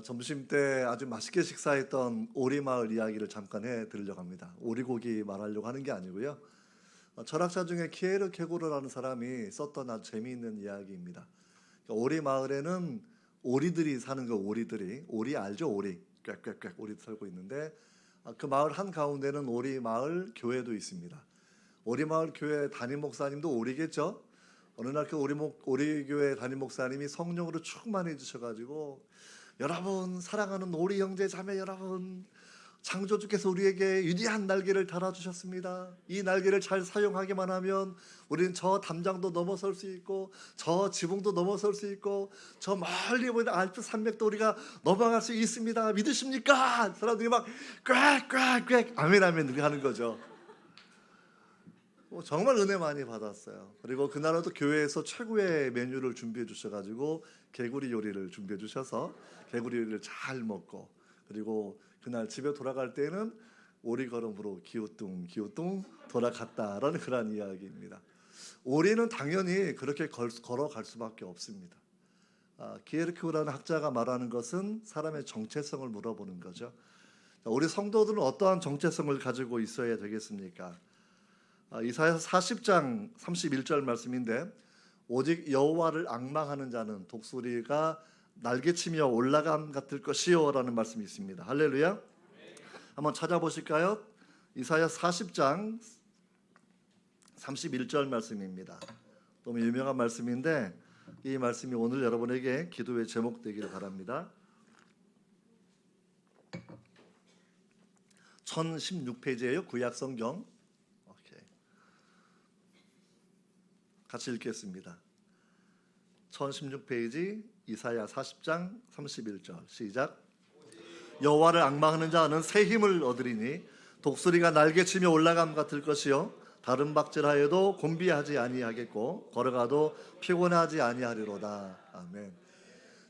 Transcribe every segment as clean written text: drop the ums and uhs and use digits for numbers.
점심 때 아주 맛있게 식사했던 오리마을 이야기를 잠깐 해드리려고 합니다. 오리고기 말하려고 하는 게 아니고요. 철학자 중에 키에르 케고르라는 사람이 썼던 아주 재미있는 이야기입니다. 오리마을에는 오리들이 사는 거, 오리 알죠? 오리 꽥꽥꽥 오리 살고 있는데 그 마을 한 가운데는 오리마을 교회도 있습니다. 오리마을 교회 담임 목사님도 오리겠죠? 어느 날 그 오리교회 담임 목사님이 성령으로 충만해지셔가지고, 여러분, 사랑하는 오리 형제 자매 여러분, 창조주께서 우리에게 위대한 날개를 달아주셨습니다. 이 날개를 잘 사용하기만 하면 우리는 저 담장도 넘어설 수 있고, 저 지붕도 넘어설 수 있고, 저 멀리 보이는 알프 산맥도 우리가 넘어갈 수 있습니다. 믿으십니까? 사람들이 막 꽥꽥꽥 아멘 아멘 이렇게 하는 거죠. 정말 은혜 많이 받았어요. 그리고 그날은 또 교회에서 최고의 메뉴를 준비해 주셔가지고 개구리 요리를 준비해 주셔서 개구리 요리를 잘 먹고, 그리고 그날 집에 돌아갈 때는 오리걸음으로 기우뚱 돌아갔다라는 그런 이야기입니다. 오리는 당연히 그렇게 걸어갈 수밖에 없습니다. 키에르케고르라는 학자가 말하는 것은 사람의 정체성을 물어보는 거죠. 우리 성도들은 어떠한 정체성을 가지고 있어야 되겠습니까? 이사야서 40장 31절 말씀인데, 오직 여호와를 앙망하는 자는 독수리가 날개치며 올라감 같을 것이요 라는 말씀이 있습니다. 할렐루야. 한번 찾아보실까요? 이사야 40장 31절 말씀입니다. 너무 유명한 말씀인데 이 말씀이 오늘 여러분에게 기도의 제목 되기를 바랍니다. 1016페이지예요. 구약성경. 같이 읽겠습니다. 1016페이지 이사야 40장 31절 시작. 여호와를 앙망하는 자는 새 힘을 얻으리니 독수리가 날개치며 올라감 같을 것이요 다른 박질하여도 곤비하지 아니하겠고 걸어가도 피곤하지 아니하리로다. 아멘.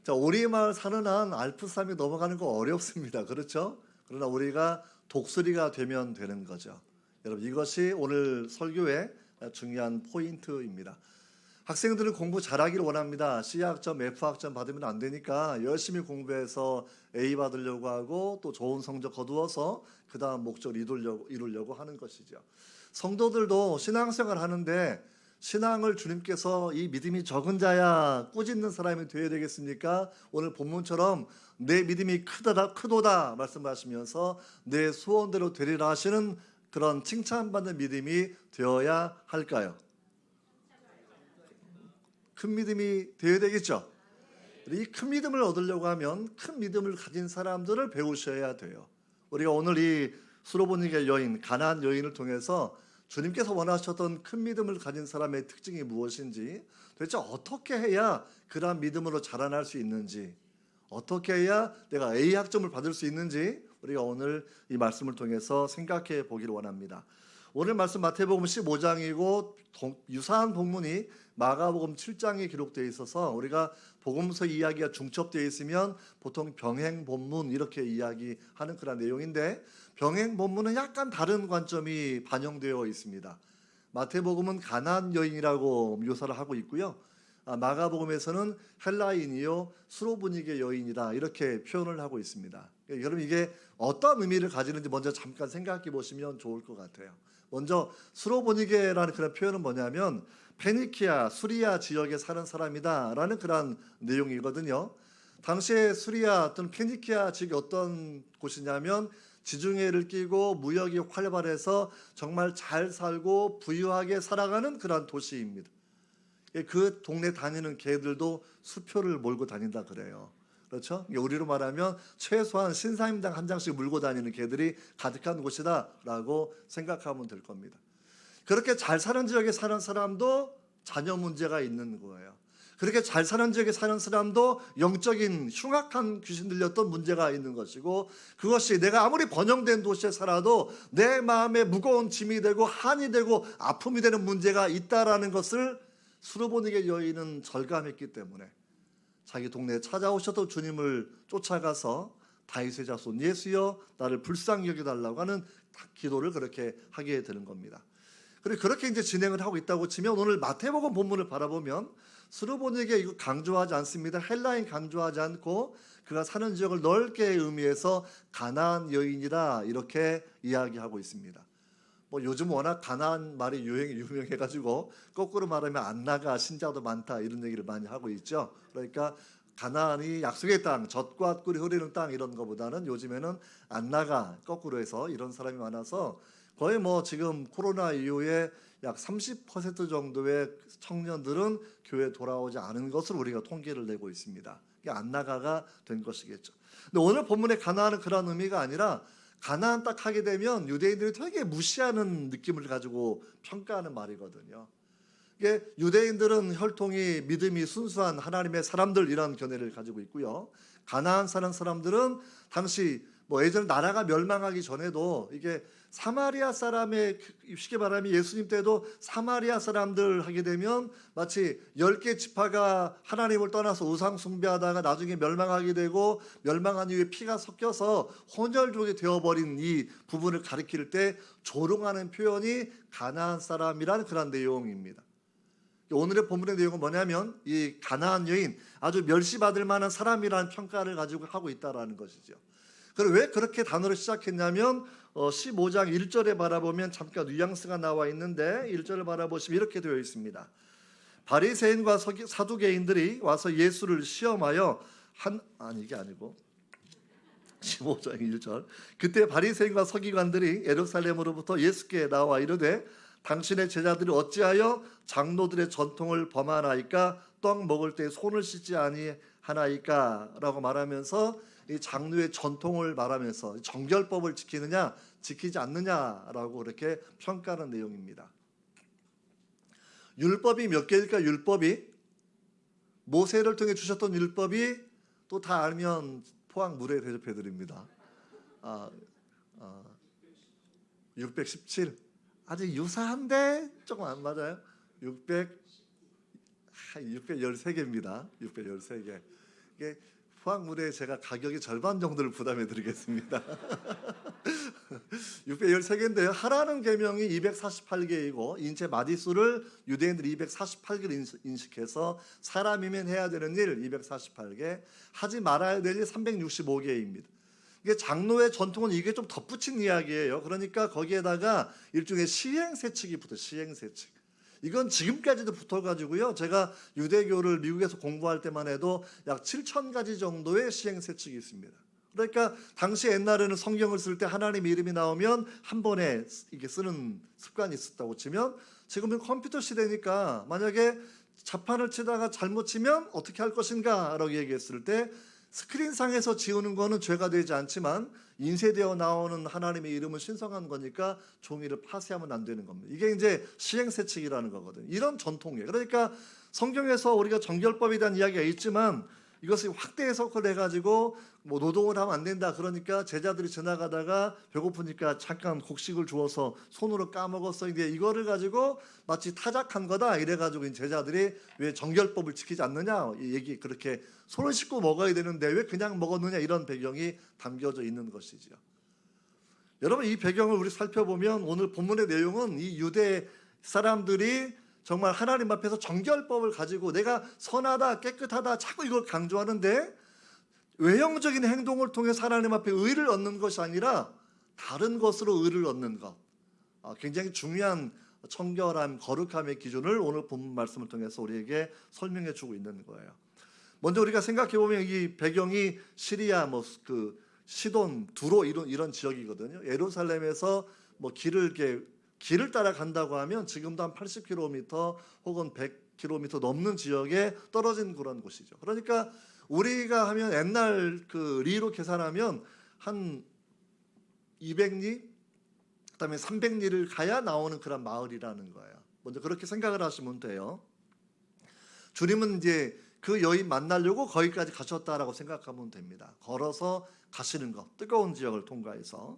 자, 오리마을 사는 한 알프스함이 넘어가는 거 어렵습니다. 그렇죠? 그러나 우리가 독수리가 되면 되는 거죠. 여러분, 이것이 오늘 설교의 중요한 포인트입니다. 학생들은 공부 잘하기를 원합니다. C학점, F학점 받으면 안 되니까 열심히 공부해서 A 받으려고 하고 또 좋은 성적 거두어서 그 다음 목적을 이루려고 하는 것이죠. 성도들도 신앙생활 하는데 신앙을 주님께서 이 믿음이 적은 자야 꾸짖는 사람이 되어야 되겠습니까? 오늘 본문처럼 내 믿음이 크도다 말씀하시면서 내 소원대로 되리라 하시는 그런 칭찬받는 믿음이 되어야 할까요? 큰 믿음이 되어야 되겠죠. 이 큰 믿음을 얻으려고 하면 큰 믿음을 가진 사람들을 배우셔야 돼요. 우리가 오늘 이 수로보니게 여인, 가나안 여인을 통해서 주님께서 원하셨던 큰 믿음을 가진 사람의 특징이 무엇인지, 도대체 어떻게 해야 그러한 믿음으로 자라날 수 있는지, 어떻게 해야 내가 A 학점을 받을 수 있는지 우리가 오늘 이 말씀을 통해서 생각해 보기를 원합니다. 오늘 말씀 마태복음 15장이고 유사한 본문이 마가복음 7장에 기록되어 있어서 우리가 복음서 이야기가 중첩되어 있으면 보통 병행 본문 이렇게 이야기하는 그런 내용인데, 병행 본문은 약간 다른 관점이 반영되어 있습니다. 마태복음은 가나안 여인이라고 묘사를 하고 있고요. 마가복음에서는 헬라인이요 수로보니게 여인이다 이렇게 표현을 하고 있습니다. 여러분, 이게 어떤 의미를 가지는지 먼저 잠깐 생각해 보시면 좋을 것 같아요. 먼저 수로보니게라는 그런 표현은 뭐냐면 페니키아, 수리아 지역에 사는 사람이다라는 그런 내용이거든요. 당시에 수리아 또는 페니키아 지역이 어떤 곳이냐면 지중해를 끼고 무역이 활발해서 정말 잘 살고 부유하게 살아가는 그런 도시입니다. 그 동네 다니는 개들도 수표를 몰고 다닌다 그래요. 그렇죠? 우리로 말하면 최소한 신사임당 한 장씩 물고 다니는 개들이 가득한 곳이다라고 생각하면 될 겁니다. 그렇게 잘 사는 지역에 사는 사람도 자녀 문제가 있는 거예요. 그렇게 잘 사는 지역에 사는 사람도 영적인 흉악한 귀신 들렸던 문제가 있는 것이고, 그것이 내가 아무리 번영된 도시에 살아도 내 마음에 무거운 짐이 되고 한이 되고 아픔이 되는 문제가 있다라는 것을 수로보니게 여인은 절감했기 때문에 자기 동네에 찾아오셔도 주님을 쫓아가서 다윗의 자손 예수여 나를 불쌍히 여겨달라고 하는 기도를 그렇게 하게 되는 겁니다. 그리고 그렇게 이제 진행을 하고 있다고 치면 오늘 마태복음 본문을 바라보면 수로보니게 이거 강조하지 않습니다. 헬라인 강조하지 않고 그가 사는 지역을 넓게 의미해서 가나안 여인이라 이렇게 이야기하고 있습니다. 뭐 요즘 워낙 가나안 말이 유명해가지고 거꾸로 말하면 안나가 신자도 많다 이런 얘기를 많이 하고 있죠. 그러니까 가나안이 약속의 땅, 젖과 꿀이 흐르는 땅 이런 거보다는 요즘에는 안나가 거꾸로 해서 이런 사람이 많아서 거의 뭐 지금 코로나 이후에 약 30% 정도의 청년들은 교회에 돌아오지 않은 것으로 우리가 통계를 내고 있습니다. 이게 안나가가 된 것이겠죠. 근데 오늘 본문의 가나안은 그런 의미가 아니라 가나안 딱 하게 되면 유대인들이 되게 무시하는 느낌을 가지고 평가하는 말이거든요. 이게 유대인들은 혈통이 믿음이 순수한 하나님의 사람들 이런 견해를 가지고 있고요. 가나안 사는 사람들은 당시 뭐 예전 나라가 멸망하기 전에도 이게 사마리아 사람의 쉽게 말하면 예수님 때도 사마리아 사람들 하게 되면 마치 10개 지파가 하나님을 떠나서 우상 숭배하다가 나중에 멸망하게 되고 멸망한 이후에 피가 섞여서 혼혈족이 되어버린 이 부분을 가리킬 때 조롱하는 표현이 가나안 사람이라는 그런 내용입니다. 오늘의 본문의 내용은 뭐냐면 이 가나안 여인 아주 멸시받을 만한 사람이라는 평가를 가지고 하고 있다라는 것이죠. 그럼 왜 그렇게 단어를 시작했냐면 15장 1절에 바라보면 잠깐 뉘앙스가 나와 있는데 1절을 바라보시면 이렇게 되어 있습니다. 바리새인과 사두개인들이 와서 예수를 시험하여 이게 아니고 15장 1절 그때 바리새인과 서기관들이 예루살렘으로부터 예수께 나와 이르되 당신의 제자들이 어찌하여 장로들의 전통을 범하나이까 떡 먹을 때 손을 씻지 아니하나이까 라고 말하면서 이 장로의 전통을 말하면서 정결법을 지키느냐 지키지 않느냐라고 이렇게 평가하는 내용입니다. 율법이 몇 개일까? 율법이 모세를 통해 주셨던 율법이 또 다 알면 포항 물에 대접해 드립니다. 617 아직 유사한데 조금 안 맞아요. 613개입니다. 613개. 이게 포항물에 제가 가격의 절반 정도를 부담해 드리겠습니다. 613개인데요. 하라는 계명이 248개이고 인체 마디수를 유대인들이 248개를 인식해서 사람이면 해야 되는 일 248개, 하지 말아야 될 일 365개입니다. 이게 장로의 전통은 이게 좀 덧붙인 이야기예요. 그러니까 거기에다가 일종의 시행세칙이 붙어요. 시행세칙. 이건 지금까지도 붙어가지고요. 제가 유대교를 미국에서 공부할 때만 해도 약 7,000가지 정도의 시행세칙이 있습니다. 그러니까 당시 옛날에는 성경을 쓸 때 하나님 이름이 나오면 한 번에 이게 쓰는 습관이 있었다고 치면 지금은 컴퓨터 시대니까 만약에 자판을 치다가 잘못 치면 어떻게 할 것인가 라고 얘기했을 때 스크린상에서 지우는 거는 죄가 되지 않지만 인쇄되어 나오는 하나님의 이름은 신성한 거니까 종이를 파쇄하면 안 되는 겁니다. 이게 이제 시행세칙이라는 거거든요. 이런 전통이에요. 그러니까 성경에서 우리가 정결법에 대한 이야기가 있지만 이것을 확대 해석을 해가지고 뭐 노동을 하면 안 된다. 그러니까 제자들이 지나가다가 배고프니까 잠깐 곡식을 주어서 손으로 까먹었어. 이제 이거를 가지고 마치 타작한 거다. 이래가지고 제자들이 왜 정결법을 지키지 않느냐. 이 얘기 그렇게 손을 씻고 먹어야 되는데 왜 그냥 먹었느냐. 이런 배경이 담겨져 있는 것이죠. 여러분 이 배경을 우리 살펴보면 오늘 본문의 내용은 이 유대 사람들이 정말 하나님 앞에서 정결법을 가지고 내가 선하다 깨끗하다 자꾸 이걸 강조하는데 외형적인 행동을 통해서 하나님 앞에 의를 얻는 것이 아니라 다른 것으로 의를 얻는 것, 굉장히 중요한 청결함, 거룩함의 기준을 오늘 본문 말씀을 통해서 우리에게 설명해 주고 있는 거예요. 먼저 우리가 생각해 보면 이 배경이 시리아, 시돈, 두로 이런 지역이거든요. 예루살렘에서 길을 따라 간다고 하면 지금도 한 80km 혹은 100km 넘는 지역에 떨어진 그런 곳이죠. 그러니까 우리가 하면 옛날 리로 계산하면 한 200리, 그다음에 300리를 가야 나오는 그런 마을이라는 거예요. 먼저 그렇게 생각을 하시면 돼요. 주님은 이제 그 여인 만나려고 거기까지 가셨다라고 생각하면 됩니다. 걸어서 가시는 것, 뜨거운 지역을 통과해서.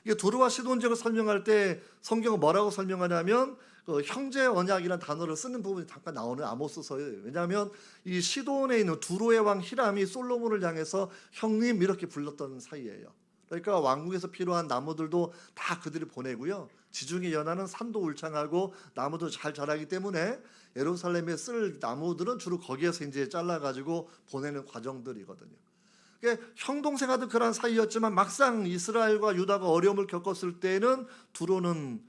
이게 두로와 시돈 지역을 설명할 때 성경은 뭐라고 설명하냐면 형제 언약이라는 단어를 쓰는 부분이 잠깐 나오는 아모스서예요. 왜냐하면 이 시돈에 있는 두로의 왕 히람이 솔로몬을 향해서 형님 이렇게 불렀던 사이예요. 그러니까 왕국에서 필요한 나무들도 다 그들이 보내고요. 지중해 연안은 산도 울창하고 나무도 잘 자라기 때문에 예루살렘에 쓸 나무들은 주로 거기에서 이제 잘라가지고 보내는 과정들이거든요. 형 동생하듯 그런 사이였지만 막상 이스라엘과 유다가 어려움을 겪었을 때에는 두로는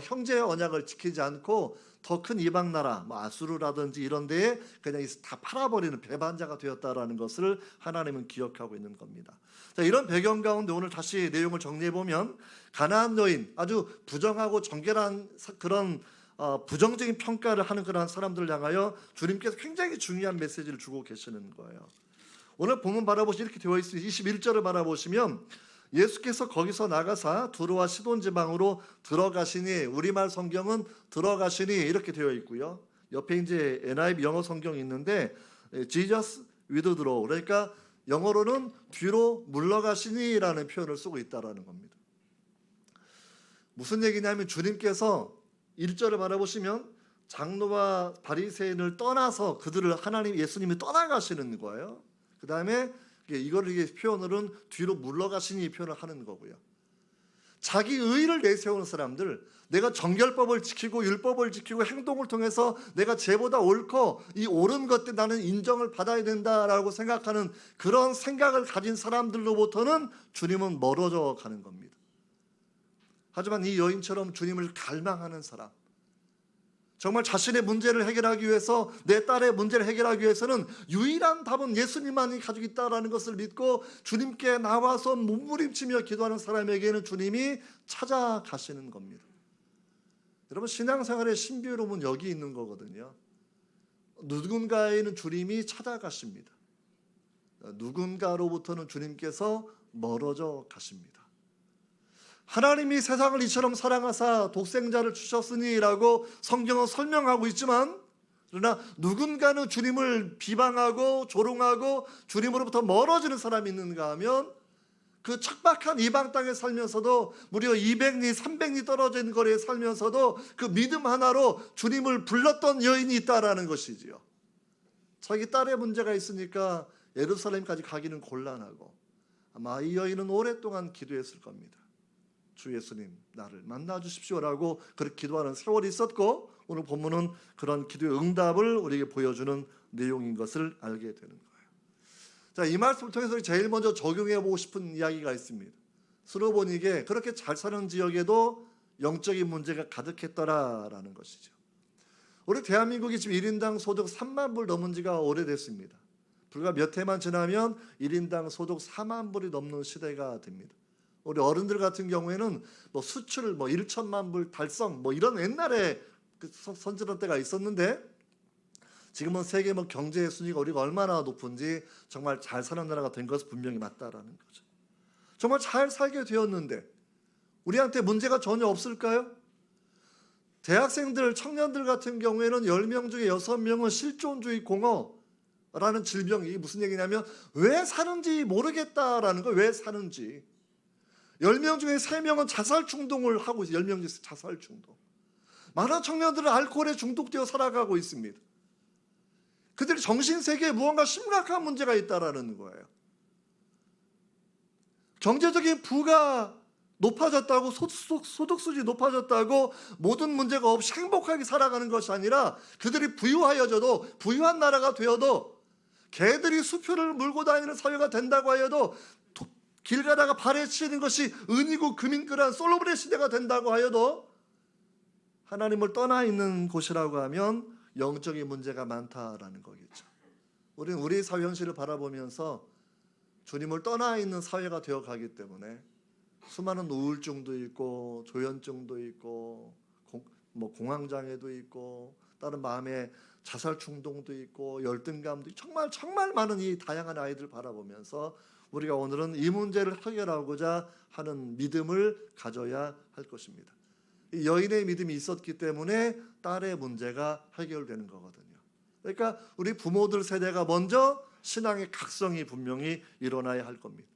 형제의 언약을 지키지 않고 더 큰 이방 나라, 뭐 아수르라든지 이런 데에 그냥 다 팔아버리는 배반자가 되었다라는 것을 하나님은 기억하고 있는 겁니다. 자, 이런 배경 가운데 오늘 다시 내용을 정리해 보면 가나안 여인, 아주 부정하고 정결한 그런 부정적인 평가를 하는 그러한 사람들을 향하여 주님께서 굉장히 중요한 메시지를 주고 계시는 거예요. 오늘 본문 바라보시면 이렇게 되어 있습니다. 21절을 바라보시면 예수께서 거기서 나가사 두로와 시돈 지방으로 들어가시니, 우리말 성경은 들어가시니 이렇게 되어 있고요. 옆에 이제 NIV 영어 성경이 있는데 Jesus with draw, 그러니까 영어로는 뒤로 물러가시니라는 표현을 쓰고 있다라는 겁니다. 무슨 얘기냐면 주님께서 1절을 바라보시면 장로와 바리새인을 떠나서 그들을 예수님이 떠나가시는 거예요. 그 다음에 이걸 표현으로는 뒤로 물러가시니 표현을 하는 거고요. 자기 의의를 내세우는 사람들, 내가 정결법을 지키고 율법을 지키고 행동을 통해서 내가 쟤보다 옳고 이 옳은 것들 나는 인정을 받아야 된다라고 생각하는 그런 생각을 가진 사람들로부터는 주님은 멀어져 가는 겁니다. 하지만 이 여인처럼 주님을 갈망하는 사람, 정말 자신의 문제를 해결하기 위해서, 내 딸의 문제를 해결하기 위해서는 유일한 답은 예수님만이 가지고 있다는 것을 믿고 주님께 나와서 몸부림치며 기도하는 사람에게는 주님이 찾아가시는 겁니다. 여러분, 신앙생활의 신비로움은 여기 있는 거거든요. 누군가에는 주님이 찾아가십니다. 누군가로부터는 주님께서 멀어져 가십니다. 하나님이 세상을 이처럼 사랑하사 독생자를 주셨으니라고 성경은 설명하고 있지만, 그러나 누군가는 주님을 비방하고 조롱하고 주님으로부터 멀어지는 사람이 있는가 하면 그 척박한 이방 땅에 살면서도, 무려 200리 300리 떨어진 거리에 살면서도 그 믿음 하나로 주님을 불렀던 여인이 있다라는 것이지요. 자기 딸의 문제가 있으니까 예루살렘까지 가기는 곤란하고 아마 이 여인은 오랫동안 기도했을 겁니다. 주 예수님, 나를 만나 주십시오라고 그렇게 기도하는 세월이 있었고, 오늘 본문은 그런 기도의 응답을 우리에게 보여주는 내용인 것을 알게 되는 거예요. 자, 이 말씀을 통해서 제일 먼저 적용해 보고 싶은 이야기가 있습니다. 스로보닉에 그렇게 잘 사는 지역에도 영적인 문제가 가득했더라라는 것이죠. 우리 대한민국이 지금 1인당 소득 3만 불 넘은 지가 오래됐습니다. 불과 몇 해만 지나면 1인당 소득 4만 불이 넘는 시대가 됩니다. 우리 어른들 같은 경우에는 수출 1천만 불 달성 이런 옛날에 선진한 때가 있었는데, 지금은 세계 경제 순위가 우리가 얼마나 높은지 정말 잘 사는 나라가 된 것은 분명히 맞다라는 거죠. 정말 잘 살게 되었는데 우리한테 문제가 전혀 없을까요? 대학생들, 청년들 같은 경우에는 10명 중에 6명은 실존주의 공허라는 질병이 무슨 얘기냐면 왜 사는지 모르겠다라는 거예요. 왜 사는지. 10명 중에 3명은 자살 충동을 하고 있어요. 10명 중에 자살 충동. 많은 청년들은 알코올에 중독되어 살아가고 있습니다. 그들이 정신세계에 무언가 심각한 문제가 있다라는 거예요. 경제적인 부가 높아졌다고, 소득 수준이 높아졌다고 모든 문제가 없이 행복하게 살아가는 것이 아니라, 그들이 부유하여져도, 부유한 나라가 되어도, 개들이 수표를 물고 다니는 사회가 된다고 하여도, 길 가다가 발에 치는 것이 은이고 금인 그런 솔로몬의 시대가 된다고 하여도 하나님을 떠나 있는 곳이라고 하면 영적인 문제가 많다라는 거겠죠. 우리는 우리 사회 현실을 바라보면서 주님을 떠나 있는 사회가 되어가기 때문에 수많은 우울증도 있고 조현증도 있고 공황장애도 있고 다른 마음의 자살 충동도 있고 열등감도 있고 정말 많은 이 다양한 아이들을 바라보면서 우리가 오늘은 이 문제를 해결하고자 하는 믿음을 가져야 할 것입니다. 이 여인의 믿음이 있었기 때문에 딸의 문제가 해결되는 거거든요. 그러니까 우리 부모들 세대가 먼저 신앙의 각성이 분명히 일어나야 할 겁니다.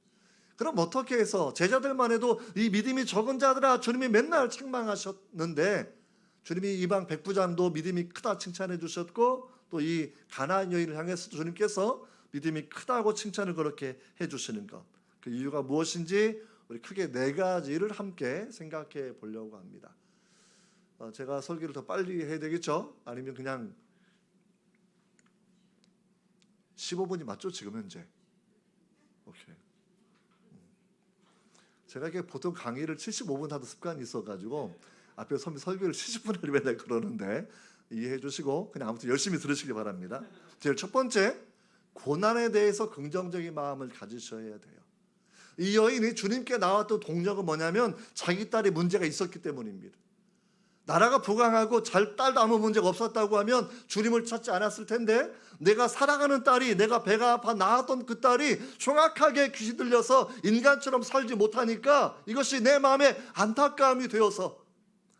그럼 어떻게 해서, 제자들만 해도 이 믿음이 적은 자들아 주님이 맨날 책망하셨는데 주님이 이방 백부장도 믿음이 크다 칭찬해 주셨고, 또 이 가나안 여인을 향해서 주님께서 믿음이 크다고 칭찬을 그렇게 해주시는 것, 그 이유가 무엇인지 우리 크게 4가지를 함께 생각해 보려고 합니다. 제가 설교를 더 빨리 해야 되겠죠? 아니면 그냥 15분이 맞죠? 지금 현재 오케이. 제가 이게 보통 강의를 75분 하는 습관이 있어가지고 앞에 설교를 70분 하려 맨날 그러는데 이해해 주시고 그냥 아무튼 열심히 들으시기 바랍니다. 제일 첫 번째, 고난에 대해서 긍정적인 마음을 가지셔야 돼요. 이 여인이 주님께 나왔던 동력은 뭐냐면 자기 딸이 문제가 있었기 때문입니다. 나라가 부강하고 딸도 아무 문제가 없었다고 하면 주님을 찾지 않았을 텐데, 내가 사랑하는 딸이, 내가 배가 아파 낳았던 그 딸이 흉악하게 귀신 들려서 인간처럼 살지 못하니까 이것이 내 마음에 안타까움이 되어서,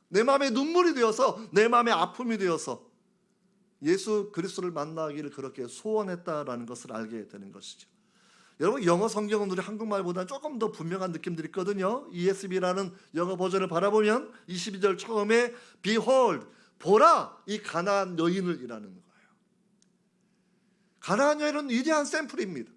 내 마음에 눈물이 되어서, 내 마음에 아픔이 되어서 예수 그리스도를 만나기를 그렇게 소원했다라는 것을 알게 되는 것이죠. 여러분, 영어 성경은 우리 한국말보다 조금 더 분명한 느낌들이 있거든요. ESV라는 영어 버전을 바라보면 22절 처음에 Behold, 보라 이 가나안 여인을 이라는 거예요. 가나안 여인은 위대한 샘플입니다.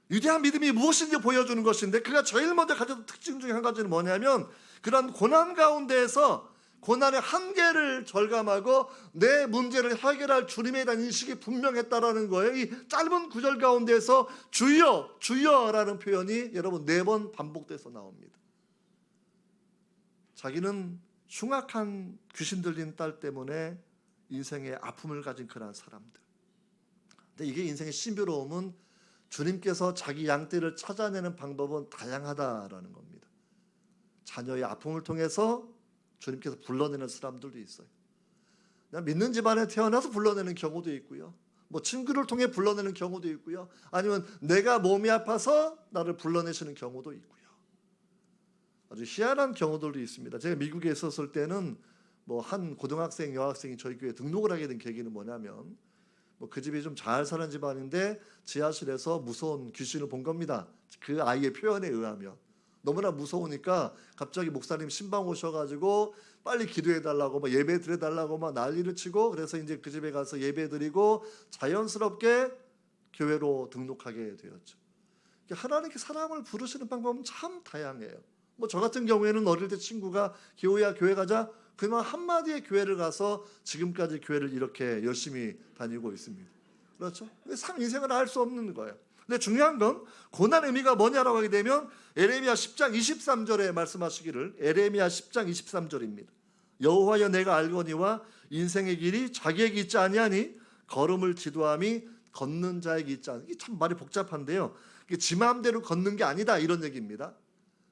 위대한 믿음이 무엇인지 보여주는 것인데, 그가 제일 먼저 가졌던 특징 중에 한 가지는 뭐냐면 그런 고난 가운데에서 고난의 한계를 절감하고 내 문제를 해결할 주님에 대한 인식이 분명했다라는 거예요. 이 짧은 구절 가운데서 주여, 주여라는 표현이 여러분 4번 반복돼서 나옵니다. 자기는 흉악한 귀신 들린 딸 때문에 인생의 아픔을 가진 그런 사람들. 근데 이게 인생의 신비로움은 주님께서 자기 양떼를 찾아내는 방법은 다양하다라는 겁니다. 자녀의 아픔을 통해서 주님께서 불러내는 사람들도 있어요. 그냥 믿는 집안에 태어나서 불러내는 경우도 있고요. 뭐 친구를 통해 불러내는 경우도 있고요. 아니면 내가 몸이 아파서 나를 불러내시는 경우도 있고요. 아주 희한한 경우들도 있습니다. 제가 미국에 있었을 때는 뭐 한 고등학생, 여학생이 저희 교회에 등록을 하게 된 계기는 뭐냐면, 뭐 그 집이 좀 잘 사는 집안인데 지하실에서 무서운 귀신을 본 겁니다. 그 아이의 표현에 의하면. 너무나 무서우니까 갑자기 목사님 신방 오셔가지고 빨리 기도해달라고 막 예배 드려달라고 막 난리를 치고, 그래서 이제 그 집에 가서 예배 드리고 자연스럽게 교회로 등록하게 되었죠. 하나님께 사람을 부르시는 방법은 참 다양해요. 뭐 저 같은 경우에는 어릴 때 친구가 기호야 교회 가자, 그만 한마디에 교회를 가서 지금까지 교회를 이렇게 열심히 다니고 있습니다. 그렇죠? 참 인생을 알 수 없는 거예요. 근데 중요한 건 고난의 의미가 뭐냐라고 하게 되면 에레미야 10장 23절에 말씀하시기를, 에레미야 10장 23절입니다. 여호와여 내가 알거니와 인생의 길이 자기에게 있지 아니하니 걸음을 지도함이 걷는 자에게 있지 않으니. 이게 참 말이 복잡한데요. 이게 지 마음대로 걷는 게 아니다 이런 얘기입니다.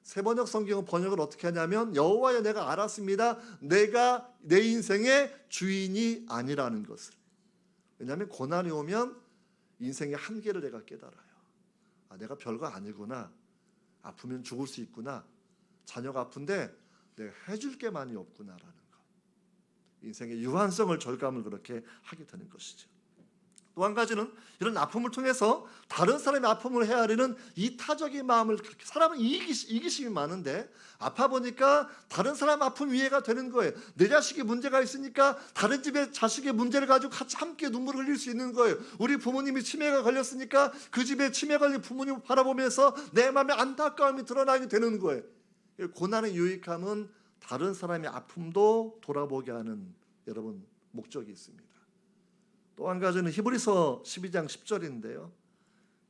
세번역 성경은 번역을 어떻게 하냐면 여호와여 내가 알았습니다. 내가 내 인생의 주인이 아니라는 것을. 왜냐하면 고난이 오면 인생의 한계를 내가 깨달아요. 아, 내가 별거 아니구나. 아프면 죽을 수 있구나. 자녀가 아픈데 내가 해줄 게 많이 없구나라는 것. 인생의 유한성을 절감을 그렇게 하게 되는 것이죠. 또 한 가지는 이런 아픔을 통해서 다른 사람의 아픔을 헤아리는 이타적인 마음을, 사람은 이기심이 많은데 아파 보니까 다른 사람 아픔 이해가 되는 거예요. 내 자식이 문제가 있으니까 다른 집의 자식의 문제를 가지고 같이 함께 눈물을 흘릴 수 있는 거예요. 우리 부모님이 치매가 걸렸으니까 그 집에 치매 걸린 부모님을 바라보면서 내 마음에 안타까움이 드러나게 되는 거예요. 고난의 유익함은 다른 사람의 아픔도 돌아보게 하는 여러분 목적이 있습니다. 또 한 가지는 히브리서 12장 10절인데요.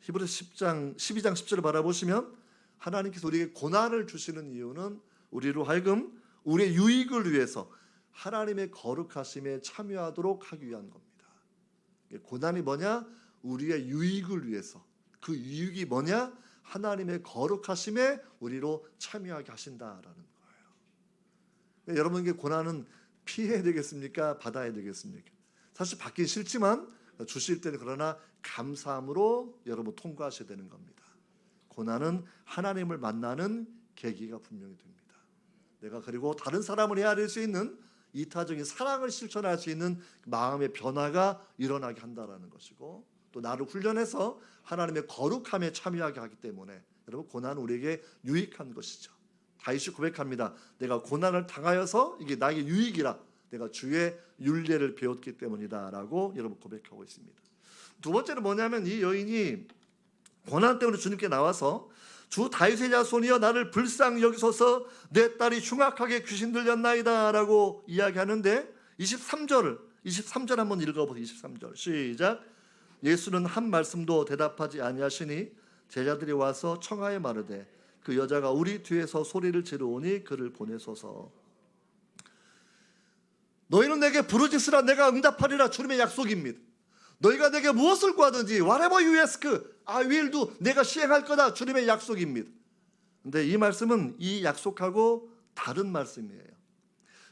히브리서 12장 10절을 바라보시면 하나님께서 우리에게 고난을 주시는 이유는 우리로 하여금 우리의 유익을 위해서 하나님의 거룩하심에 참여하도록 하기 위한 겁니다. 고난이 뭐냐? 우리의 유익을 위해서. 그 유익이 뭐냐? 하나님의 거룩하심에 우리로 참여하게 하신다라는 거예요. 여러분에게 고난은 피해야 되겠습니까? 받아야 되겠습니까? 사실 받기 싫지만 주실 때는 그러나 감사함으로 여러분 통과하셔야 되는 겁니다. 고난은 하나님을 만나는 계기가 분명히 됩니다. 내가 그리고 다른 사람을 헤아릴 수 있는 이타적인 사랑을 실천할 수 있는 마음의 변화가 일어나게 한다라는 것이고, 또 나를 훈련해서 하나님의 거룩함에 참여하게 하기 때문에 여러분 고난은 우리에게 유익한 것이죠. 다윗이 고백합니다. 내가 고난을 당하여서 이게 나에게 유익이라. 내가 주의 율례를 배웠기 때문이다라고 여러분 고백하고 있습니다. 두 번째는 뭐냐면 이 여인이 고난 때문에 주님께 나와서 주 다윗의 자손이여 나를 불쌍히 여기소서 내 딸이 흉악하게 귀신 들렸나이다라고 이야기하는데 23절 한번 읽어보세요. 23절 시작. 예수는 한 말씀도 대답하지 아니하시니 제자들이 와서 청하에 마르되 그 여자가 우리 뒤에서 소리를 지르오니 그를 보내소서. 너희는 내게 부르짖으라 내가 응답하리라. 주님의 약속입니다. 너희가 내게 무엇을 구하든지 whatever you ask I will do. 내가 시행할 거다. 주님의 약속입니다. 근데 이 말씀은 이 약속하고 다른 말씀이에요.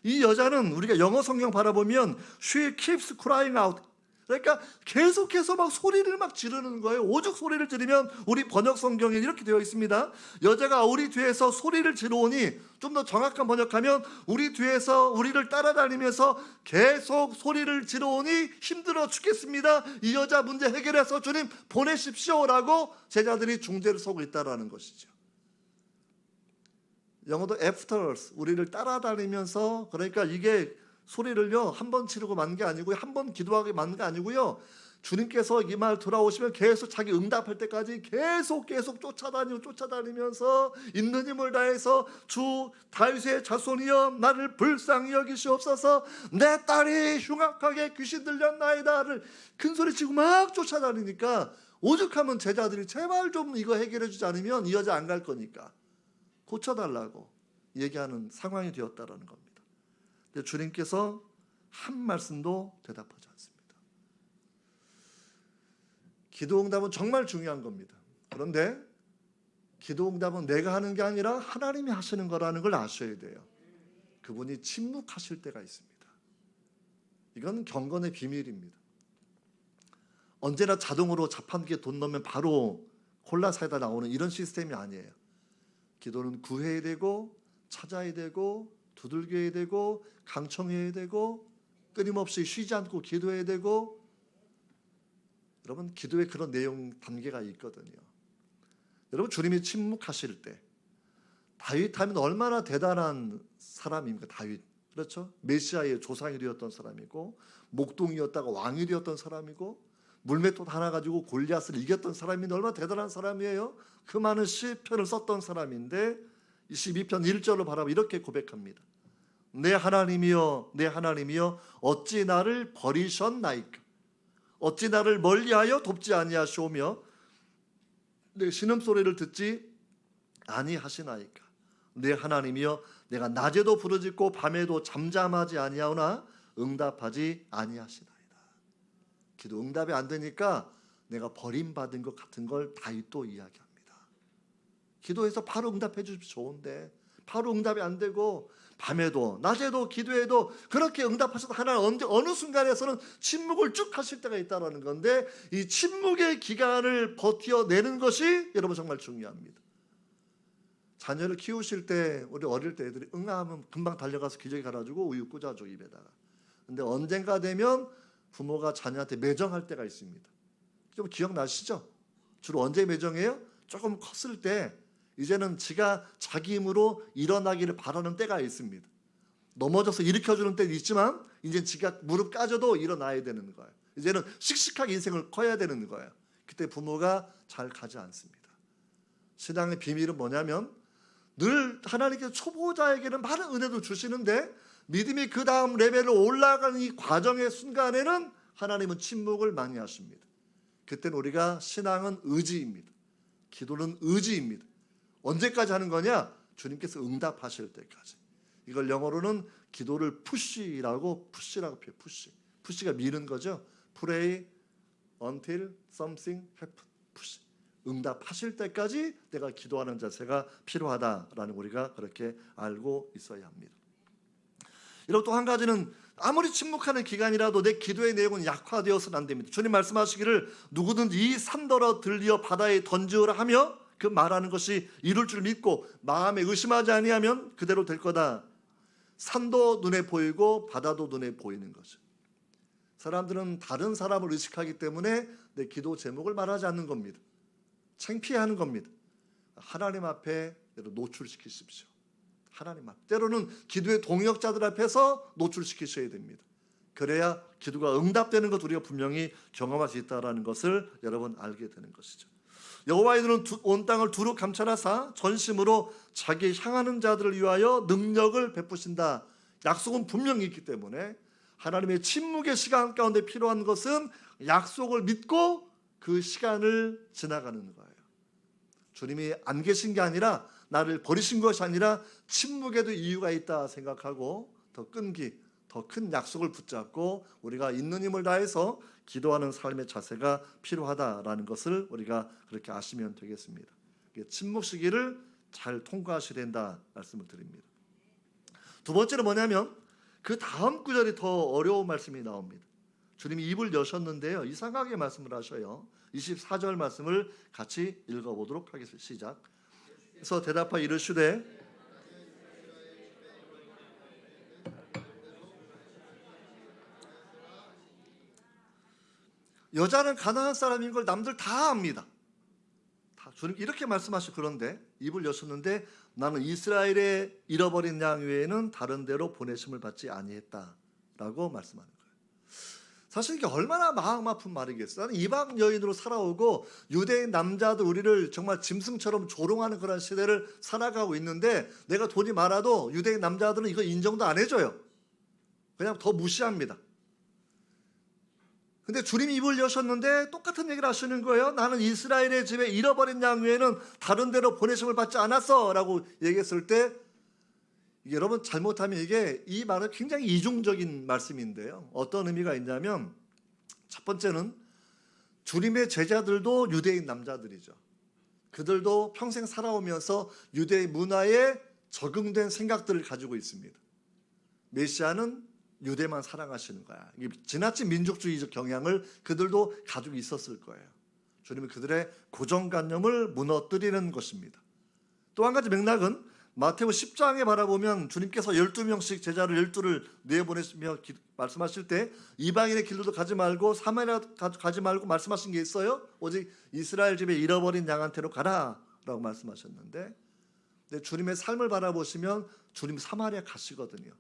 이 여자는 우리가 영어 성경 바라보면 she keeps crying out. 그러니까 계속해서 막 소리를 막 지르는 거예요. 오죽 소리를 지르면 우리 번역 성경에 이렇게 되어 있습니다. 여자가 우리 뒤에서 소리를 지르오니, 좀 더 정확한 번역하면 우리 뒤에서 우리를 따라다니면서 계속 소리를 지르오니 힘들어 죽겠습니다. 이 여자 문제 해결해서 주님 보내십시오라고 제자들이 중재를 서고 있다라는 것이죠. 영어도 after us, 우리를 따라다니면서, 그러니까 이게 소리를요 한 번 지르고 만 게 아니고요, 한 번 기도하게 만 게 아니고요, 주님께서 이 말 돌아오시면 계속 자기 응답할 때까지 계속 쫓아다니면서 있는 힘을 다해서 주 다윗의 자손이여 나를 불쌍히 여기시옵소서, 내 딸이 흉악하게 귀신 들렸나이다를 큰소리치고 막 쫓아다니니까 오죽하면 제자들이 제발 좀 이거 해결해 주지 않으면 이 여자 안 갈 거니까 고쳐달라고 얘기하는 상황이 되었다라는 겁니다. 근데 주님께서 한 말씀도 대답하지 않습니다. 기도응답은 정말 중요한 겁니다. 그런데 기도응답은 내가 하는 게 아니라 하나님이 하시는 거라는 걸 아셔야 돼요. 그분이 침묵하실 때가 있습니다. 이건 경건의 비밀입니다. 언제나 자동으로 자판기에 돈 넣으면 바로 콜라 사이다 나오는 이런 시스템이 아니에요. 기도는 구해야 되고 찾아야 되고 두들겨야 되고 강청해야 되고 끊임없이 쉬지 않고 기도해야 되고. 여러분, 기도에 그런 내용 단계가 있거든요. 여러분, 주님이 침묵하실 때 다윗 하면 얼마나 대단한 사람입니까? 다윗, 그렇죠? 메시아의 조상이 되었던 사람이고 목동이었다가 왕이 되었던 사람이고 물맷돌 하나 가지고 골리앗을 이겼던 사람인데 얼마나 대단한 사람이에요. 그 많은 시편을 썼던 사람인데 22편 1절로 바라보면 이렇게 고백합니다. 내 하나님이여 내 하나님이여 어찌 나를 버리셨나이까. 어찌 나를 멀리하여 돕지 아니하시오며 내 신음소리를 듣지 아니하시나이까. 내 하나님이여 내가 낮에도 부르짖고 밤에도 잠잠하지 아니하오나 응답하지 아니하시나이다. 기도 응답이 안 되니까 내가 버림받은 것 같은 걸 다윗도 이야기합니다. 기도해서 바로 응답해 주시면 좋은데 바로 응답이 안 되고 밤에도 낮에도 기도해도 그렇게 응답하셔도 하나님 어느 순간에서는 침묵을 쭉 하실 때가 있다는 건데, 이 침묵의 기간을 버텨내는 것이 여러분 정말 중요합니다. 자녀를 키우실 때 우리 어릴 때 애들이 응하면 금방 달려가서 기저귀 갈아주고 우유 꽂아줘 입에다가. 근데 언젠가 되면 부모가 자녀한테 매정할 때가 있습니다. 좀 기억나시죠? 주로 언제 매정해요? 조금 컸을 때 이제는 지가 자기 힘으로 일어나기를 바라는 때가 있습니다. 넘어져서 일으켜주는 때도 있지만 이제 지가 무릎 까져도 일어나야 되는 거예요. 이제는 씩씩하게 인생을 커야 되는 거예요. 그때 부모가 잘 가지 않습니다. 신앙의 비밀은 뭐냐면 늘 하나님께서 초보자에게는 많은 은혜도 주시는데 믿음이 그 다음 레벨로 올라가는 이 과정의 순간에는 하나님은 침묵을 많이 하십니다. 그때는 우리가 신앙은 의지입니다. 기도는 의지입니다. 언제까지 하는 거냐? 주님께서 응답하실 때까지. 이걸 영어로는 기도를 푸시라고 표해요. 푸시가 미는 거죠. Pray until something happens. 푸시. 응답하실 때까지 내가 기도하는 자세가 필요하다라는 우리가 그렇게 알고 있어야 합니다. 이리고 또 한 가지는 아무리 침묵하는 기간이라도 내 기도의 내용은 약화되어서는 안 됩니다. 주님 말씀하시기를 누구든지 이 산더러 들리어 바다에 던지어라 하며 그 말하는 것이 이룰 줄 믿고 마음에 의심하지 아니하면 그대로 될 거다. 산도 눈에 보이고 바다도 눈에 보이는 거죠. 사람들은 다른 사람을 의식하기 때문에 내 기도 제목을 말하지 않는 겁니다. 창피해하는 겁니다. 하나님 앞에 노출시키십시오. 하나님 앞. 때로는 기도의 동역자들 앞에서 노출시키셔야 됩니다. 그래야 기도가 응답되는 것 우리가 분명히 경험할 수 있다는 것을 여러분 알게 되는 것이죠. 여호와의 눈은 온 땅을 두루 감찰하사 전심으로 자기 향하는 자들을 위하여 능력을 베푸신다. 약속은 분명히 있기 때문에 하나님의 침묵의 시간 가운데 필요한 것은 약속을 믿고 그 시간을 지나가는 거예요. 주님이 안 계신 게 아니라 나를 버리신 것이 아니라 침묵에도 이유가 있다 생각하고 더 끈기, 더 큰 약속을 붙잡고 우리가 있는 힘을 다해서 기도하는 삶의 자세가 필요하다라는 것을 우리가 그렇게 아시면 되겠습니다. 침묵 시기를 잘 통과하셔야 된다 말씀을 드립니다. 두 번째는 뭐냐면 그 다음 구절이 더 어려운 말씀이 나옵니다. 주님이 입을 여셨는데요, 이상하게 말씀을 하셔요. 24절 말씀을 같이 읽어보도록 하겠습니다. 시작. 그래서 대답하여 이르시되 여자는 가나안 사람인 걸 남들 다 압니다. 주님 이렇게 말씀하시고 그런데 입을 여셨는데 나는 이스라엘의 잃어버린 양 외에는 다른 데로 보내심을 받지 아니했다라고 말씀하는 거예요. 사실 이게 얼마나 마음 아픈 말이겠어요. 나는 이방 여인으로 살아오고 유대인 남자들 우리를 정말 짐승처럼 조롱하는 그런 시대를 살아가고 있는데 내가 돈이 많아도 유대인 남자들은 이거 인정도 안 해줘요. 그냥 더 무시합니다. 근데 주님이 입을 여셨는데 똑같은 얘기를 하시는 거예요. 나는 이스라엘의 집에 잃어버린 양 외에는 다른 데로 보내심을 받지 않았어 라고 얘기했을 때 여러분 잘못하면 이 말은 굉장히 이중적인 말씀인데요. 어떤 의미가 있냐면 첫 번째는 주님의 제자들도 유대인 남자들이죠. 그들도 평생 살아오면서 유대인 문화에 적응된 생각들을 가지고 있습니다. 메시아는 유대만 사랑하시는 거야. 지나친 민족주의적 경향을 그들도 가지고 있었을 거예요. 주님은 그들의 고정관념을 무너뜨리는 것입니다. 또 한 가지 맥락은 마태복음 10장에 바라보면 주님께서 12명씩 제자를 12를 내보내시며 말씀하실 때 이방인의 길로도 가지 말고 사마리아 가지 말고 말씀하신 게 있어요. 오직 이스라엘 집에 잃어버린 양한테로 가라 라고 말씀하셨는데, 근데 주님의 삶을 바라보시면 주님 사마리아 가시거든요.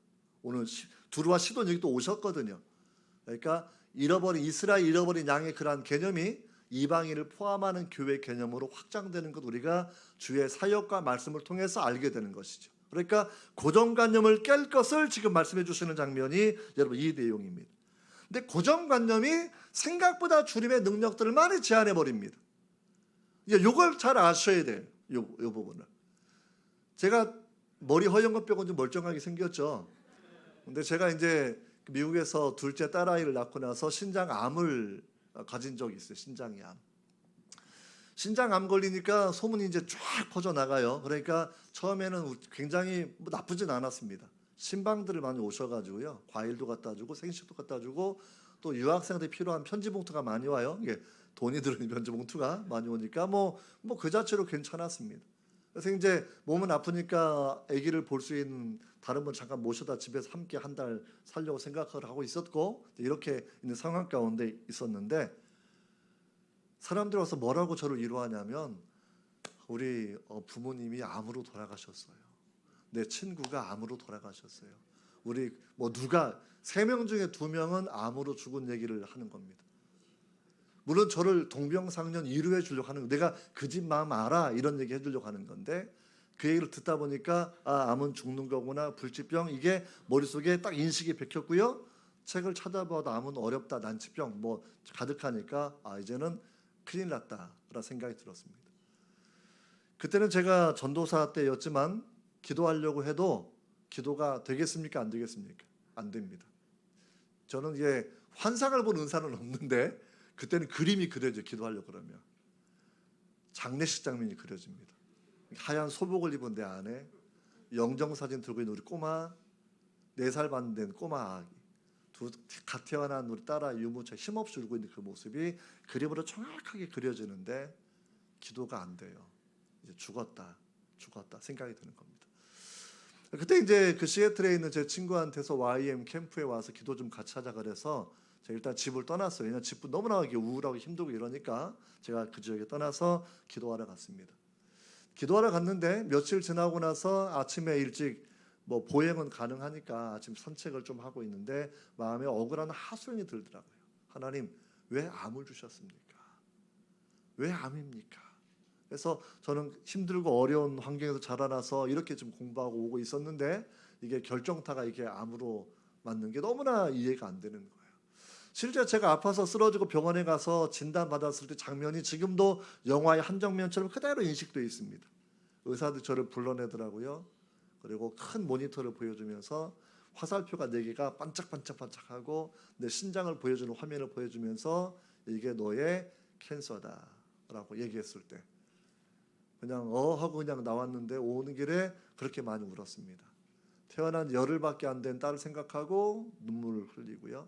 오늘 두루와 시돈 여기도 오셨거든요. 그러니까 이스라엘 잃어버린 양의 그러한 개념이 이방인을 포함하는 교회 개념으로 확장되는 것 우리가 주의 사역과 말씀을 통해서 알게 되는 것이죠. 그러니까 고정관념을 깰 것을 지금 말씀해 주시는 장면이 여러분 이 내용입니다. 근데 고정관념이 생각보다 주님의 능력들을 많이 제한해 버립니다. 이걸 잘 아셔야 돼요. 이 부분을. 제가 머리 허연 것 빼고는 좀 멀쩡하게 생겼죠. 근데 제가 이제 미국에서 둘째 딸아이를 낳고 나서 신장암을 가진 적이 있어요. 신장암 걸리니까 소문이 이제 쫙 퍼져나가요. 그러니까 처음에는 굉장히 나쁘진 않았습니다. 신방들을 많이 오셔가지고요, 과일도 갖다 주고 생식도 갖다 주고 또 유학생들이 필요한 편지 봉투가 많이 와요. 이게 돈이 들은 편지 봉투가 많이 오니까 뭐 그 자체로 괜찮았습니다. 그래서 이제 몸은 아프니까 아기를 볼 수 있는 다른 분 잠깐 모셔다 집에서 함께 한 달 살려고 생각을 하고 있었고 이렇게 있는 상황 가운데 있었는데 사람들이 와서 뭐라고 저를 위로하냐면 우리 부모님이 암으로 돌아가셨어요. 내 친구가 암으로 돌아가셨어요. 우리 누가 3명 중에 2명은 암으로 죽은 얘기를 하는 겁니다. 물론 저를 동병상련 위로해 주려고 하는 거, 내가 그 집 마음 알아 이런 얘기 해주려고 하는 건데 그 얘기를 듣다 보니까 암은 죽는 거구나, 불치병, 이게 머릿속에 딱 인식이 bek혔고요. 책을 찾아봐도 암은 어렵다, 난치병 가득하니까 이제는 큰일 났다라는 생각이 들었습니다. 그때는 제가 전도사 때였지만 기도하려고 해도 기도가 되겠습니까? 안 되겠습니까? 안 됩니다. 저는 이게 환상을 본 은사는 없는데 그때는 그림이 그려져. 기도하려고 그러면 장례식 장면이 그려집니다. 하얀 소복을 입은 내 안에 영정사진 들고 있는 우리 꼬마 4살 반 된 꼬마 아기, 갓 태어난 우리 딸아 유모차 힘없이 울고 있는 그 모습이 그림으로 정확하게 그려지는데 기도가 안 돼요. 이제 죽었다 생각이 드는 겁니다. 그때 이제 그 시애틀에 있는 제 친구한테서 YM 캠프에 와서 기도 좀 같이 하자 그래서 제가 일단 집을 떠났어요. 왜냐하면 집도 너무나 우울하고 힘들고 이러니까 제가 그 지역에 떠나서 기도하러 갔습니다. 기도하러 갔는데 며칠 지나고 나서 아침에 일찍 보행은 가능하니까 아침 산책을 좀 하고 있는데 마음에 억울한 하소연이 들더라고요. 하나님, 왜 암을 주셨습니까? 왜 암입니까? 그래서 저는 힘들고 어려운 환경에서 자라나서 이렇게 좀 공부하고 오고 있었는데 이게 결정타가 이게 암으로 맞는 게 너무나 이해가 안 되는 거예요. 실제 제가 아파서 쓰러지고 병원에 가서 진단받았을 때 장면이 지금도 영화의 한 장면처럼 그대로 인식되어 있습니다. 의사들이 저를 불러내더라고요. 그리고 큰 모니터를 보여주면서 화살표가 4개가 반짝반짝반짝하고 내 신장을 보여주는 화면을 보여주면서 이게 너의 캔서다라고 얘기했을 때 그냥 하고 그냥 나왔는데 오는 길에 그렇게 많이 울었습니다. 태어난 열흘밖에 안 된 딸을 생각하고 눈물을 흘리고요.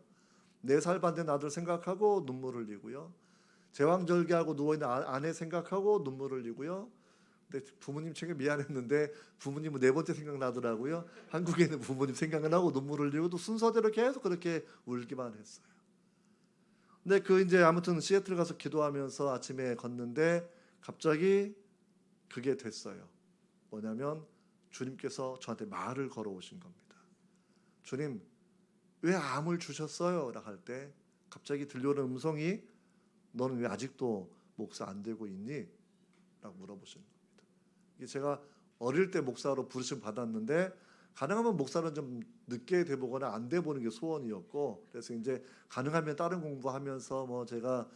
4살 반 된 아들 생각하고 눈물을 흘리고요. 제왕절개하고 누워있는 아내 생각하고 눈물을 흘리고요. 근데 부모님 책에 미안했는데 부모님은 4번째 생각나더라고요. 한국에 있는 부모님 생각나고 눈물을 흘리고 또 순서대로 계속 그렇게 울기만 했어요. 근데 이제 아무튼 시애틀 가서 기도하면서 아침에 걷는데 갑자기 그게 됐어요. 뭐냐면 주님께서 저한테 말을 걸어오신 겁니다. 주님, 왜 암을 주셨어요? 라고 할 때 갑자기 들려오는 음성이 너는 왜 아직도 목사 안 되고 있니? 라고 물어보시는 겁니다. 이게 제가 어릴 때 목사로 부르심 받았는데 가능하면 목사는 좀 늦게 돼보거나 안 돼보는 게 소원이었고 그래서 이제 가능하면 다른 공부하면서 뭐 제가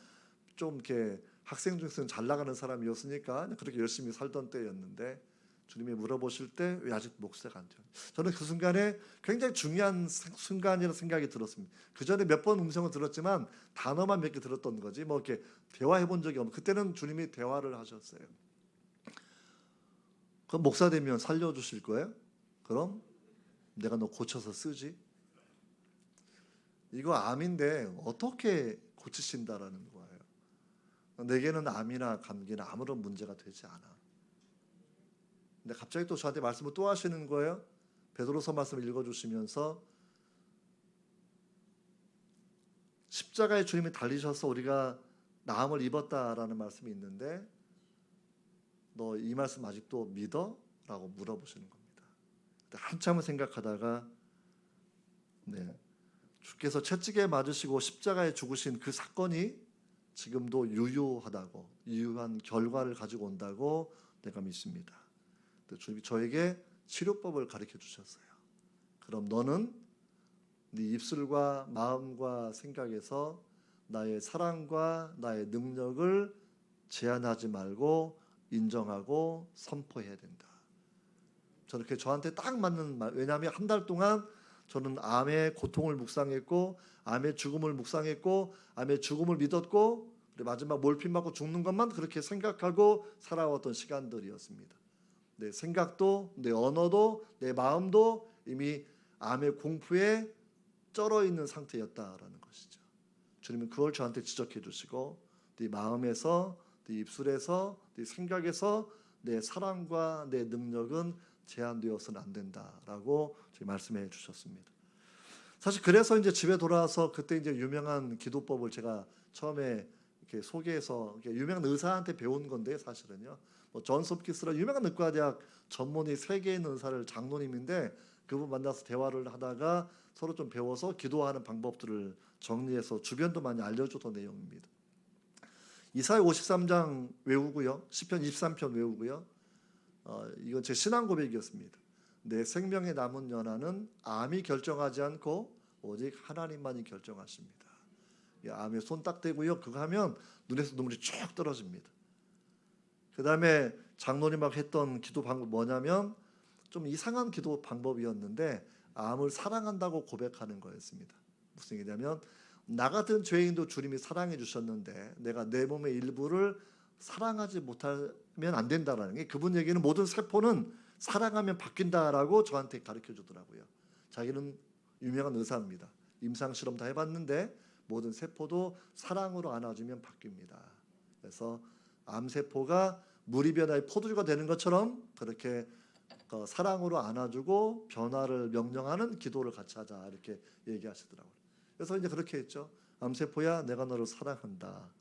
좀 이렇게 학생 중에서는 잘 나가는 사람이었으니까 그렇게 열심히 살던 때였는데 주님이 물어보실 때 왜 아직 목사가 안 돼요? 저는 그 순간에 굉장히 중요한 순간이라는 생각이 들었습니다. 그 전에 몇 번 음성을 들었지만 단어만 몇 개 들었던 거지 뭐 이렇게 대화해 본 적이 없는. 그때는 주님이 대화를 하셨어요. 그럼 목사 되면 살려주실 거예요? 그럼 내가 너 고쳐서 쓰지? 이거 암인데 어떻게 고치신다라는 거예요. 내게는 암이나 감기나 아무런 문제가 되지 않아. 근데 갑자기 또 저한테 말씀을 또 하시는 거예요. 베드로서 말씀을 읽어주시면서 십자가에 주님이 달리셔서 우리가 나음을 입었다라는 말씀이 있는데 너 이 말씀 아직도 믿어? 라고 물어보시는 겁니다. 한참을 생각하다가 주께서 채찍에 맞으시고 십자가에 죽으신 그 사건이 지금도 유효하다고 유효한 결과를 가지고 온다고 내가 믿습니다. 주님이 저에게 치료법을 가르쳐 주셨어요. 그럼 너는 네 입술과 마음과 생각에서 나의 사랑과 나의 능력을 제한하지 말고 인정하고 선포해야 된다. 저렇게 저한테 딱 맞는 말. 왜냐하면 한 달 동안 저는 암의 고통을 묵상했고 암의 죽음을 묵상했고 암의 죽음을 믿었고 마지막 몰핀 맞고 죽는 것만 그렇게 생각하고 살아왔던 시간들이었습니다. 내 생각도 내 언어도 내 마음도 이미 암의 공포에 쩔어 있는 상태였다라는 것이죠. 주님은 그걸 저한테 지적해 주시고 네 마음에서 네 입술에서 네 생각에서 내 사랑과 내 능력은 제한되어서는 안 된다라고 말씀해 주셨습니다. 사실 그래서 이제 집에 돌아와서 그때 이제 유명한 기도법을 제가 처음에 이렇게 소개해서 유명한 의사한테 배운 건데 사실은요. 존스 홉킨스라 유명한 의과대학 전문의 세계에 있는 의사를 장로님인데 그분 만나서 대화를 하다가 서로 좀 배워서 기도하는 방법들을 정리해서 주변도 많이 알려줬던 내용입니다. 이사야 53장 외우고요. 시편 23편 외우고요. 이건 제 신앙 고백이었습니다. 내 생명의 남은 연한은 암이 결정하지 않고 오직 하나님만이 결정하십니다. 암에 손 딱 대고요. 그거 하면 눈에서 눈물이 쭉 떨어집니다. 그 다음에 장로님하고 했던 기도 방법 뭐냐면 좀 이상한 기도 방법이었는데 암을 사랑한다고 고백하는 거였습니다. 무슨 얘기냐면 나 같은 죄인도 주님이 사랑해 주셨는데 내가 내 몸의 일부를 사랑하지 못하면 안 된다라는 게 그분 얘기는 모든 세포는 사랑하면 바뀐다라고 저한테 가르쳐 주더라고요. 자기는 유명한 의사입니다. 임상실험 다 해봤는데 모든 세포도 사랑으로 안아주면 바뀝니다. 그래서 암세포가 물이 변화의 포도주가 되는 것처럼 그렇게 사랑으로 안아주고 변화를 명령하는 기도를 같이 하자 이렇게 얘기하시더라고요. 그래서 이제 그렇게 했죠. 암세포야 내가 너를 사랑한다.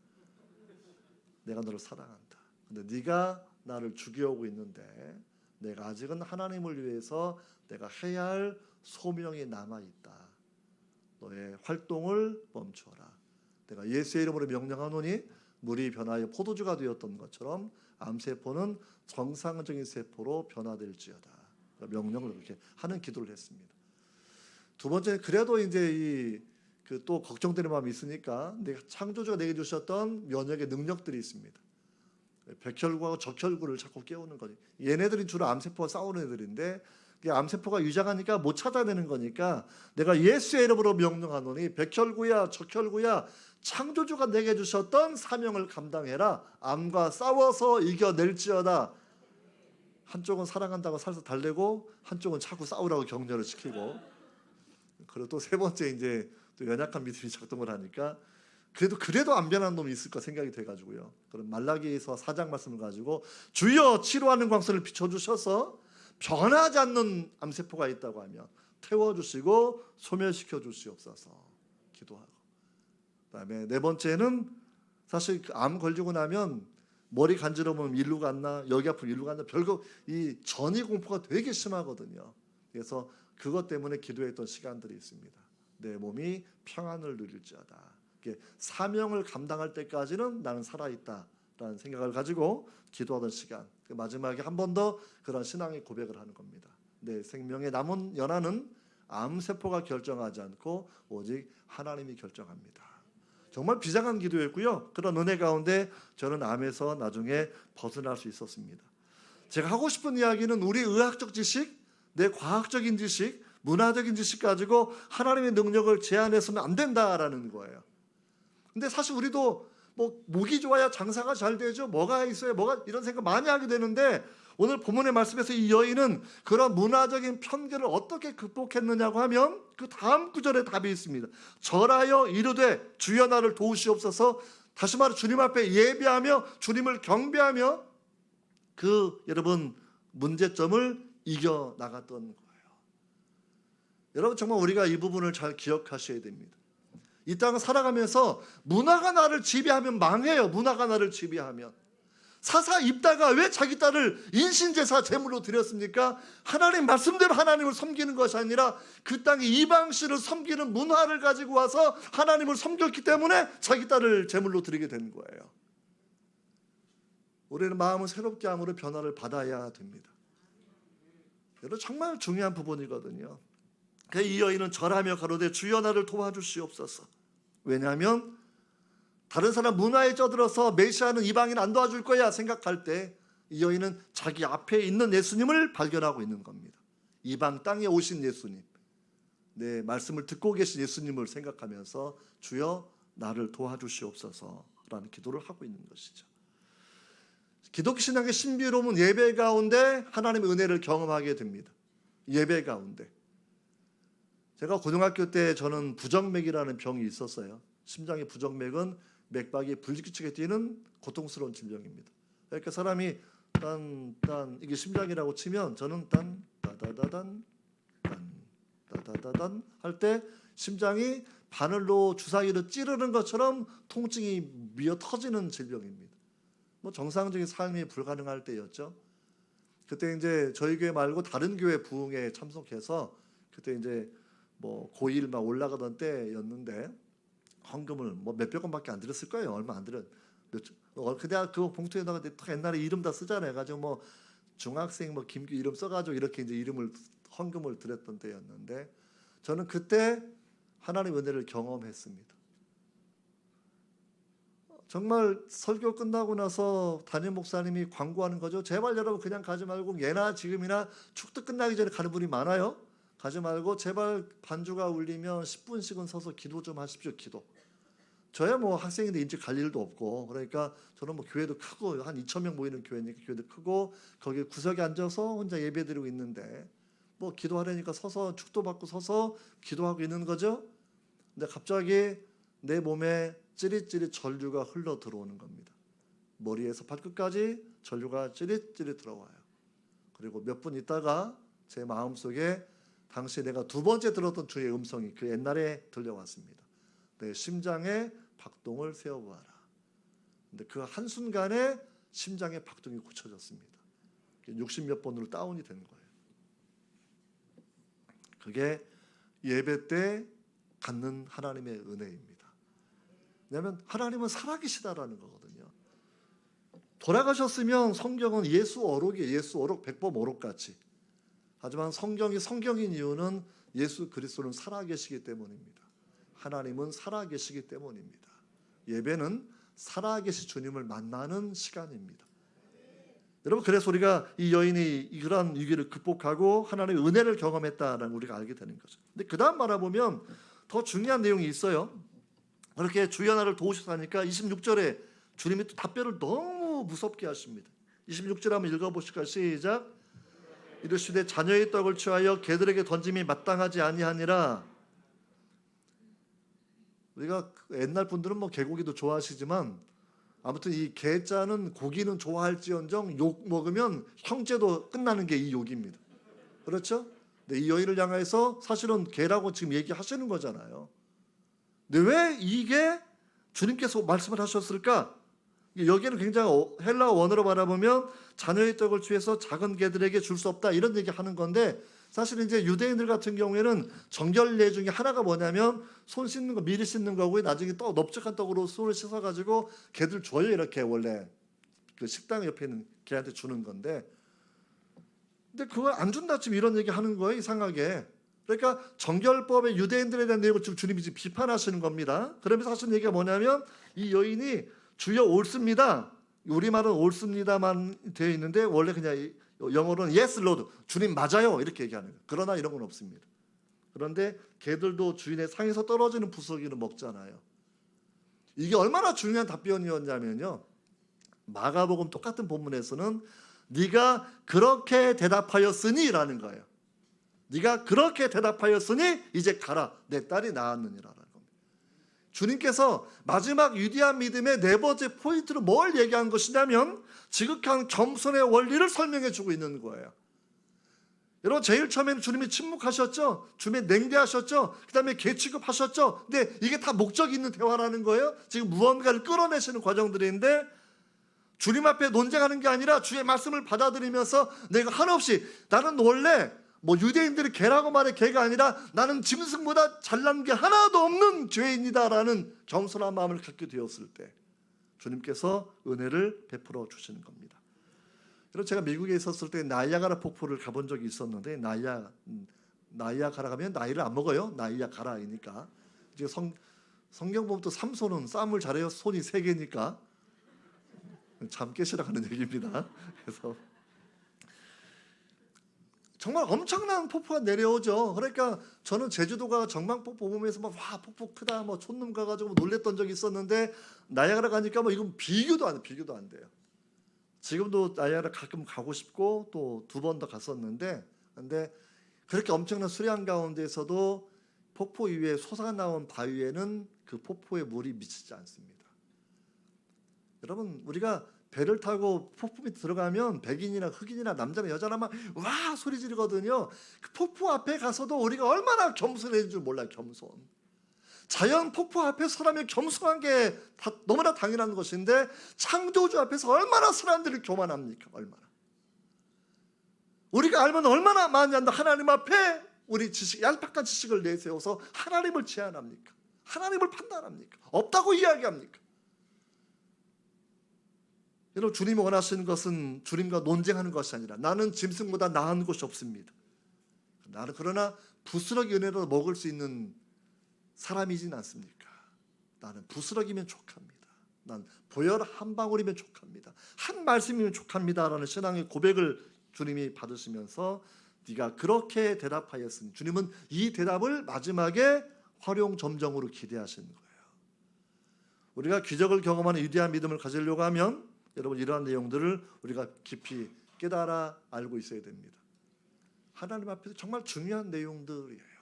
내가 너를 사랑한다. 근데 네가 나를 죽여오고 있는데 내가 아직은 하나님을 위해서 내가 해야 할 소명이 남아있다. 너의 활동을 멈추어라. 내가 예수의 이름으로 명령하노니 물이 변하여 포도주가 되었던 것처럼 암세포는 정상적인 세포로 변화될지어다. 명령을 그렇게 하는 기도를 했습니다. 두 번째 그래도 이제 이 그 또 걱정되는 마음이 있으니까 내가 창조주가 내게 주셨던 면역의 능력들이 있습니다. 백혈구하고 적혈구를 자꾸 깨우는 거지. 얘네들이 주로 암세포와 싸우는 애들인데 암세포가 위장하니까 못 찾아내는 거니까 내가 예수의 이름으로 명령하노니 백혈구야 적혈구야 창조주가 내게 주셨던 사명을 감당해라. 암과 싸워서 이겨낼지어다. 한쪽은 사랑한다고 살살 달래고 한쪽은 자꾸 싸우라고 격려를 시키고, 그리고 또 세 번째 이제 또 연약한 믿음이 작동을 하니까 그래도 안 변한 놈이 있을까 생각이 돼가지고요. 그럼 말라기에서 4장 말씀을 가지고 주여 치료하는 광선을 비춰주셔서 변하지 않는 암세포가 있다고 하면 태워주시고 소멸시켜 주시옵소서 기도하고, 그다음에 네 번째는 사실 암 걸리고 나면 머리 간지러우면 일로 갔나 여기 아프면 일로 갔나 별거 이 전이 공포가 되게 심하거든요. 그래서 그것 때문에 기도했던 시간들이 있습니다. 내 몸이 평안을 누릴지어다. 사명을 감당할 때까지는 나는 살아있다라는 생각을 가지고 기도하던 시간, 마지막에 한 번 더 그런 신앙의 고백을 하는 겁니다. 내 생명의 남은 연한은 암세포가 결정하지 않고 오직 하나님이 결정합니다. 정말 비장한 기도였고요. 그런 은혜 가운데 저는 암에서 나중에 벗어날 수 있었습니다. 제가 하고 싶은 이야기는 우리 의학적 지식, 내 과학적인 지식, 문화적인 지식 가지고 하나님의 능력을 제한해서는 안 된다라는 거예요. 근데 사실 우리도 뭐 목이 좋아야 장사가 잘 되죠. 뭐가 있어야 뭐가 이런 생각 많이 하게 되는데 오늘 본문의 말씀에서 이 여인은 그런 문화적인 편견을 어떻게 극복했느냐고 하면 그 다음 구절에 답이 있습니다. 절하여 이르되 주여 나를 도우시옵소서. 다시 말해 주님 앞에 예배하며 주님을 경배하며 그 여러분 문제점을 이겨 나갔던 거예요. 여러분 정말 우리가 이 부분을 잘 기억하셔야 됩니다. 이 땅을 살아가면서 문화가 나를 지배하면 망해요. 문화가 나를 지배하면. 사사 입다가 왜 자기 딸을 인신제사 제물로 드렸습니까? 하나님 말씀대로 하나님을 섬기는 것이 아니라 그 땅의 이방신을 섬기는 문화를 가지고 와서 하나님을 섬겼기 때문에 자기 딸을 제물로 드리게 된 거예요. 우리는 마음을 새롭게 함으로 변화를 받아야 됩니다. 여러분 정말 중요한 부분이거든요. 이 여인은 절하며 가로되 주여 나를 도와주시옵소서. 왜냐하면 다른 사람 문화에 쩌들어서 메시아는 이방인 안 도와줄 거야 생각할 때 이 여인은 자기 앞에 있는 예수님을 발견하고 있는 겁니다. 이방 땅에 오신 예수님, 내 말씀을 듣고 계신 예수님을 생각하면서 주여 나를 도와주시옵소서라는 기도를 하고 있는 것이죠. 기독교 신앙의 신비로움은 예배 가운데 하나님의 은혜를 경험하게 됩니다. 예배 가운데. 제가 고등학교 때 저는 부정맥이라는 병이 있었어요. 심장의 부정맥은 맥박이 불규칙하게 뛰는 고통스러운 질병입니다. 그러니까 사람이 딴 이게 심장이라고 치면 저는 딴 따다다단 딴 따다다단 할 때 심장이 바늘로 주사기로 찌르는 것처럼 통증이 미어 터지는 질병입니다. 뭐 정상적인 삶이 불가능할 때였죠. 그때 이제 저희 교회 말고 다른 교회 부흥에 참석해서 그때 이제 뭐 고1 막 올라가던 때였는데 헌금을 뭐 몇백 원밖에 안 드렸을 거예요. 얼마 안 드렸. 그때 그 봉투에다가 옛날에 이름 다 쓰잖아요. 가지고 뭐 중학생 뭐 김규 이름 써가지고 이렇게 이제 이름을 헌금을 드렸던 때였는데 저는 그때 하나님의 은혜를 경험했습니다. 정말 설교 끝나고 나서 담임 목사님이 광고하는 거죠. 제발 여러분 그냥 가지 말고 예나 지금이나 축도 끝나기 전에 가는 분이 많아요. 가지 말고 제발 반주가 울리면 10분씩은 서서 기도 좀 하십시오. 기도. 저야 뭐 학생인데 일찍 갈 일도 없고 그러니까 저는 뭐 교회도 크고 한 2,000명 모이는 교회니까 교회도 크고 거기 구석에 앉아서 혼자 예배드리고 있는데 뭐 기도하려니까 서서 축도 받고 서서 기도하고 있는 거죠. 근데 갑자기 내 몸에 찌릿찌릿 전류가 흘러 들어오는 겁니다. 머리에서 발끝까지 전류가 찌릿찌릿 들어와요. 그리고 몇 분 있다가 제 마음속에 당시 내가 두 번째 들었던 주의 음성이 그 옛날에 들려왔습니다. 내 심장에 박동을 세워보아라. 근데 그 한순간에 심장의 박동이 고쳐졌습니다. 60몇 번으로 다운이 된 거예요. 그게 예배 때 갖는 하나님의 은혜입니다. 왜냐하면 하나님은 살아계시다라는 거거든요. 돌아가셨으면 성경은 예수 어록이에요. 예수 어록, 백범 어록같이. 하지만 성경이 성경인 이유는 예수 그리스도는 살아계시기 때문입니다. 하나님은 살아계시기 때문입니다. 예배는 살아계신 주님을 만나는 시간입니다. 여러분, 그래서 우리가 이 여인이 그런 위기를 극복하고 하나님의 은혜를 경험했다는 우리가 알게 되는 거죠. 근데 그 다음 말아보면 더 중요한 내용이 있어요. 그렇게 주여 나를 도우시다니까 26절에 주님이 또 답변을 너무 무섭게 하십니다. 26절 한번 읽어보실까요? 시작. 이르시되 자녀의 떡을 취하여 개들에게 던짐이 마땅하지 아니하니라. 우리가 옛날 분들은 뭐 개고기도 좋아하시지만 아무튼 이 개자는 고기는 좋아할지언정 욕 먹으면 형제도 끝나는 게 이 욕입니다. 그렇죠? 근데 이 여인을 향해서 사실은 개라고 지금 얘기하시는 거잖아요. 근데 왜 이게 주님께서 말씀을 하셨을까? 여기에는 굉장히 헬라어 원어로 바라보면 자녀의 떡을 취해서 작은 개들에게 줄 수 없다 이런 얘기하는 건데, 사실 이제 유대인들 같은 경우에는 정결례 중에 하나가 뭐냐면 손 씻는 거 미리 씻는 거고, 나중에 떡 넓적한 떡으로 손을 씻어가지고 개들 줘요. 이렇게 원래 그 식당 옆에 있는 개한테 주는 건데, 근데 그걸 안 준다 지금 이런 얘기 하는 거예요. 이상하게. 그러니까 정결법의 유대인들에 대한 내용을 지금 주님이 지금 비판하시는 겁니다. 그러면서 하시는 얘기가 뭐냐면 이 여인이 주여 옳습니다. 우리말은 옳습니다만 되어 있는데 원래 그냥 영어로는 yes Lord, 주님 맞아요 이렇게 얘기하는 거예요. 그러나 이런 건 없습니다. 그런데 개들도 주인의 상에서 떨어지는 부스러기는 먹잖아요. 이게 얼마나 중요한 답변이었냐면요, 마가복음 똑같은 본문에서는 네가 그렇게 대답하였으니 라는 거예요. 네가 그렇게 대답하였으니 이제 가라, 내 딸이 낳았느니라. 주님께서 마지막 위대한 믿음의 네 번째 포인트로 뭘 얘기한 것이냐면 지극한 겸손의 원리를 설명해 주고 있는 거예요. 여러분, 제일 처음에는 주님이 침묵하셨죠. 주님이 냉대하셨죠. 그 다음에 개 취급하셨죠. 근데 이게 다 목적이 있는 대화라는 거예요. 지금 무언가를 끌어내시는 과정들인데 주님 앞에 논쟁하는 게 아니라 주의 말씀을 받아들이면서 내가 한없이, 나는 원래 뭐 유대인들이 개라고 말해 개가 아니라 나는 짐승보다 잘난 게 하나도 없는 죄인이다라는 겸손한 마음을 갖게 되었을 때 주님께서 은혜를 베풀어 주시는 겁니다. 그래서 제가 미국에 있었을 때 나이아가라 폭포를 가본 적이 있었는데, 나이아가라 가면 나이를 안 먹어요. 나이아가라이니까. 이제 성경 보면 또 삼손은 싸움을 잘해요. 손이 3개니까. 잠 깨시라 하는 얘기입니다. 그래서 정말 엄청난 폭포가 내려오죠. 그러니까 저는 제주도가 정방폭포 보면서 막 와 폭포 크다, 뭐 촌놈 가가지고 놀랬던 적이 있었는데 나이아가라 가니까 뭐 이건 비교도 안 돼요. 지금도 나이아가라 가끔 가고 싶고 또 2번 더 갔었는데, 근데 그렇게 엄청난 수량 가운데서도 폭포 위에 솟아나온 바위에는 그 폭포의 물이 미치지 않습니다. 여러분, 우리가 배를 타고 폭포 밑에 들어가면 백인이나 흑인이나 남자나 여자나 막 와 소리 지르거든요. 그 폭포 앞에 가서도 우리가 얼마나 겸손해진 줄 몰라요. 겸손. 자연 폭포 앞에 사람이 겸손한 게 너무나 당연한 것인데 창조주 앞에서 얼마나 사람들이 교만합니까? 얼마나. 우리가 알면 얼마나 많이 한다. 하나님 앞에 우리 얄팍한 지식을 내세워서 하나님을 제한합니까? 하나님을 판단합니까? 없다고 이야기합니까? 여러분, 주님이 원하시는 것은 주님과 논쟁하는 것이 아니라 나는 짐승보다 나은 것이 없습니다. 나는 그러나 부스러기 은혜로 먹을 수 있는 사람이진 않습니까? 나는 부스러기면 족합니다. 난 보혈 한 방울이면 족합니다. 한 말씀이면 족합니다. 라는 신앙의 고백을 주님이 받으시면서 네가 그렇게 대답하였으니, 주님은 이 대답을 마지막에 활용점정으로 기대하시는 거예요. 우리가 기적을 경험하는 위대한 믿음을 가지려고 하면 여러분, 이러한 내용들을 우리가 깊이 깨달아 알고 있어야 됩니다. 하나님 앞에서 정말 중요한 내용들이에요.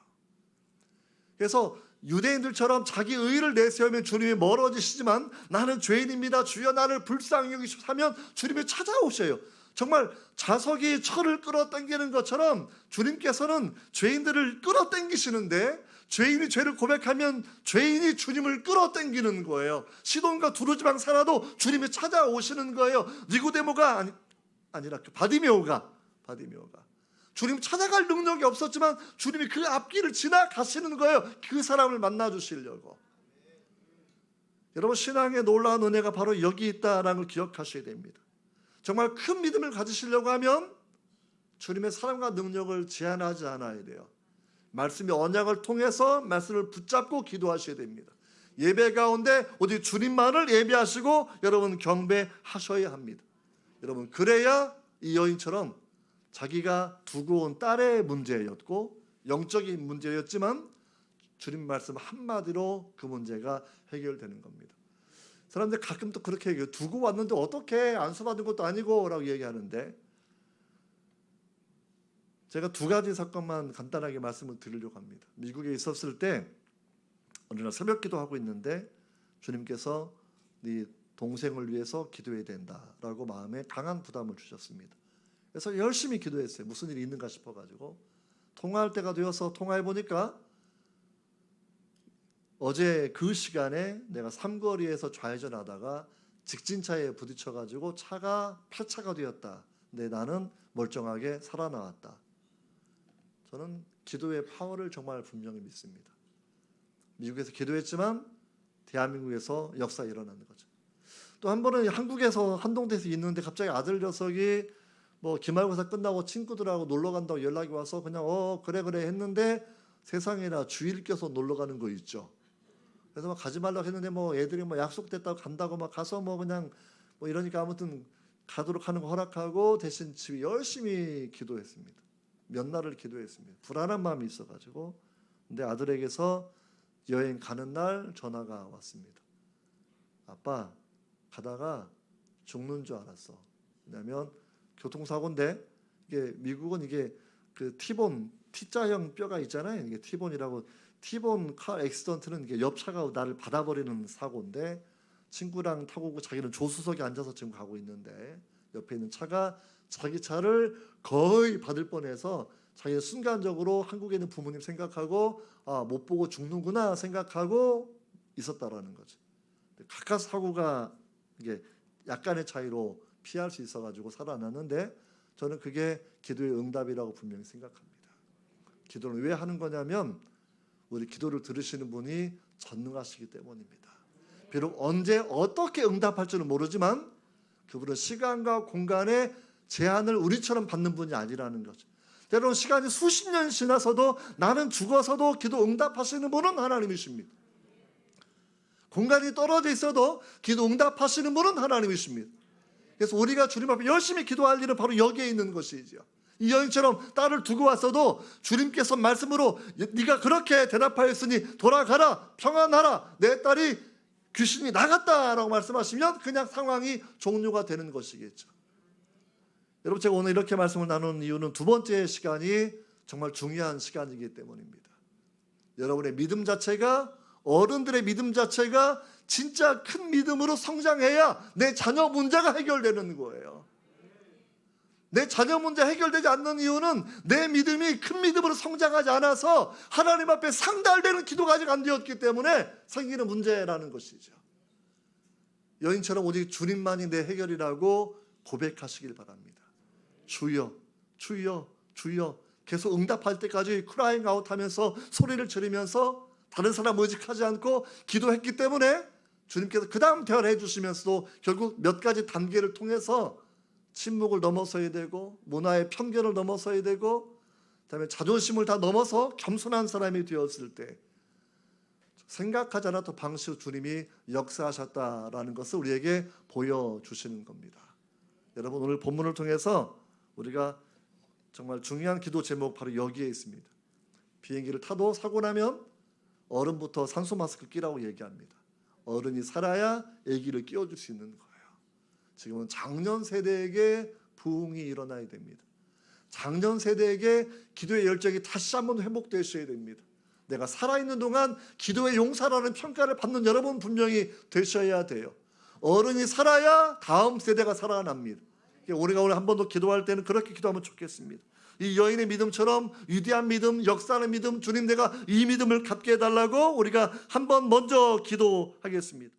그래서 유대인들처럼 자기 의의를 내세우면 주님이 멀어지시지만 나는 죄인입니다, 주여 나를 불쌍히 여기시오 하면 주님이 찾아오셔요. 정말 자석이 철을 끌어당기는 것처럼 주님께서는 죄인들을 끌어당기시는데, 죄인이 죄를 고백하면 죄인이 주님을 끌어당기는 거예요. 시돈과 두루지방 살아도 주님이 찾아오시는 거예요. 니고데모가 아니라 바디메오가 주님 찾아갈 능력이 없었지만 주님이 그 앞길을 지나가시는 거예요. 그 사람을 만나 주시려고. 여러분, 신앙의 놀라운 은혜가 바로 여기 있다라는 걸 기억하셔야 됩니다. 정말 큰 믿음을 가지시려고 하면 주님의 사랑과 능력을 제한하지 않아야 돼요. 말씀의 언약을 통해서 말씀을 붙잡고 기도하셔야 됩니다. 예배 가운데 오직 주님만을 예배하시고 여러분 경배하셔야 합니다. 여러분 그래야 이 여인처럼 자기가 두고 온 딸의 문제였고 영적인 문제였지만 주님 말씀 한마디로 그 문제가 해결되는 겁니다. 사람들 가끔 또 그렇게 얘기해요. 두고 왔는데 어떻게 안수받은 것도 아니고 라고 얘기하는데, 제가 두 가지 사건만 간단하게 말씀을 드리려고 합니다. 미국에 있었을 때 어느 날 새벽 기도하고 있는데 주님께서 네 동생을 위해서 기도해야 된다라고 마음에 강한 부담을 주셨습니다. 그래서 열심히 기도했어요. 무슨 일이 있는가 싶어가지고 통화할 때가 되어서 통화해 보니까 어제 그 시간에 내가 삼거리에서 좌회전하다가 직진차에 부딪혀가지고 차가 폐차가 되었다. 근데 나는 멀쩡하게 살아나왔다. 저는 기도의 파워를 정말 분명히 믿습니다. 미국에서 기도했지만 대한민국에서 역사 일어나는 거죠. 또 한 번은 한국에서 한동대에서 있는데 갑자기 아들 녀석이 뭐 기말고사 끝나고 친구들하고 놀러 간다고 연락이 와서 그냥 그래 했는데 세상에나 주일 껴서 놀러 가는 거 있죠. 그래서 막 가지 말라고 했는데 뭐 애들이 뭐 약속됐다고 간다고 막 가서 뭐 그냥 뭐 이러니까 아무튼 가도록 하는 거 허락하고 대신 집에 열심히 기도했습니다. 몇 날을 기도했습니다. 불안한 마음이 있어가지고. 근데 아들에게서 여행 가는 날 전화가 왔습니다. 아빠 가다가 죽는 줄 알았어. 왜냐하면 교통사고인데 이게 미국은 이게 그 티본 T자형 뼈가 있잖아요. 이게 티본이라고. 티본 카 엑시던트는 이게 옆 차가 나를 받아버리는 사고인데 친구랑 타고 자기는 조수석에 앉아서 지금 가고 있는데 옆에 있는 차가 자기 차를 거의 받을 뻔해서 자기는 순간적으로 한국에 있는 부모님 생각하고 못 보고 죽는구나 생각하고 있었다라는 거죠. 가까스 사고가 이게 약간의 차이로 피할 수 있어가지고 살아났는데 저는 그게 기도의 응답이라고 분명히 생각합니다. 기도를 왜 하는 거냐면 우리 기도를 들으시는 분이 전능하시기 때문입니다. 비록 언제 어떻게 응답할지는 모르지만 그분은 시간과 공간의 제한을 우리처럼 받는 분이 아니라는 거죠. 때로는 시간이 수십 년 지나서도 나는 죽어서도 기도 응답하시는 분은 하나님이십니다. 공간이 떨어져 있어도 기도 응답하시는 분은 하나님이십니다. 그래서 우리가 주님 앞에 열심히 기도할 일은 바로 여기에 있는 것이죠. 이 여인처럼 딸을 두고 왔어도 주님께서 말씀으로 네가 그렇게 대답하였으니 돌아가라 평안하라 내 딸이 귀신이 나갔다라고 말씀하시면 그냥 상황이 종료가 되는 것이겠죠. 여러분 제가 오늘 이렇게 말씀을 나누는 이유는 두 번째 시간이 정말 중요한 시간이기 때문입니다. 여러분의 믿음 자체가 어른들의 믿음 자체가 진짜 큰 믿음으로 성장해야 내 자녀 문제가 해결되는 거예요. 내 자녀 문제 해결되지 않는 이유는 내 믿음이 큰 믿음으로 성장하지 않아서 하나님 앞에 상달되는 기도가 아직 안 되었기 때문에 생기는 문제라는 것이죠. 여인처럼 오직 주님만이 내 해결이라고 고백하시길 바랍니다. 주여 주여 주여 계속 응답할 때까지 크라잉 아웃 하면서 소리를 지르면서 다른 사람 의식하지 않고 기도했기 때문에 주님께서 그 다음 대화를 해주시면서도 결국 몇 가지 단계를 통해서 침묵을 넘어서야 되고 문화의 편견을 넘어서야 되고 그다음에 자존심을 다 넘어서 겸손한 사람이 되었을 때 생각하지 않았던 방식으로 주님이 역사하셨다라는 것을 우리에게 보여주시는 겁니다. 여러분 오늘 본문을 통해서 우리가 정말 중요한 기도 제목 바로 여기에 있습니다. 비행기를 타도 사고 나면 어른부터 산소 마스크 끼라고 얘기합니다. 어른이 살아야 아기를 끼워줄 수 있는 거예요. 지금은 장년 세대에게 부흥이 일어나야 됩니다. 장년 세대에게 기도의 열정이 다시 한번 회복되셔야 됩니다. 내가 살아있는 동안 기도의 용사라는 평가를 받는 여러분 분명히 되셔야 돼요. 어른이 살아야 다음 세대가 살아납니다. 우리가 오늘 한 번 더 기도할 때는 그렇게 기도하면 좋겠습니다. 이 여인의 믿음처럼 위대한 믿음, 역사하는 믿음, 주님 내가 이 믿음을 갖게 해달라고 우리가 한 번 먼저 기도하겠습니다.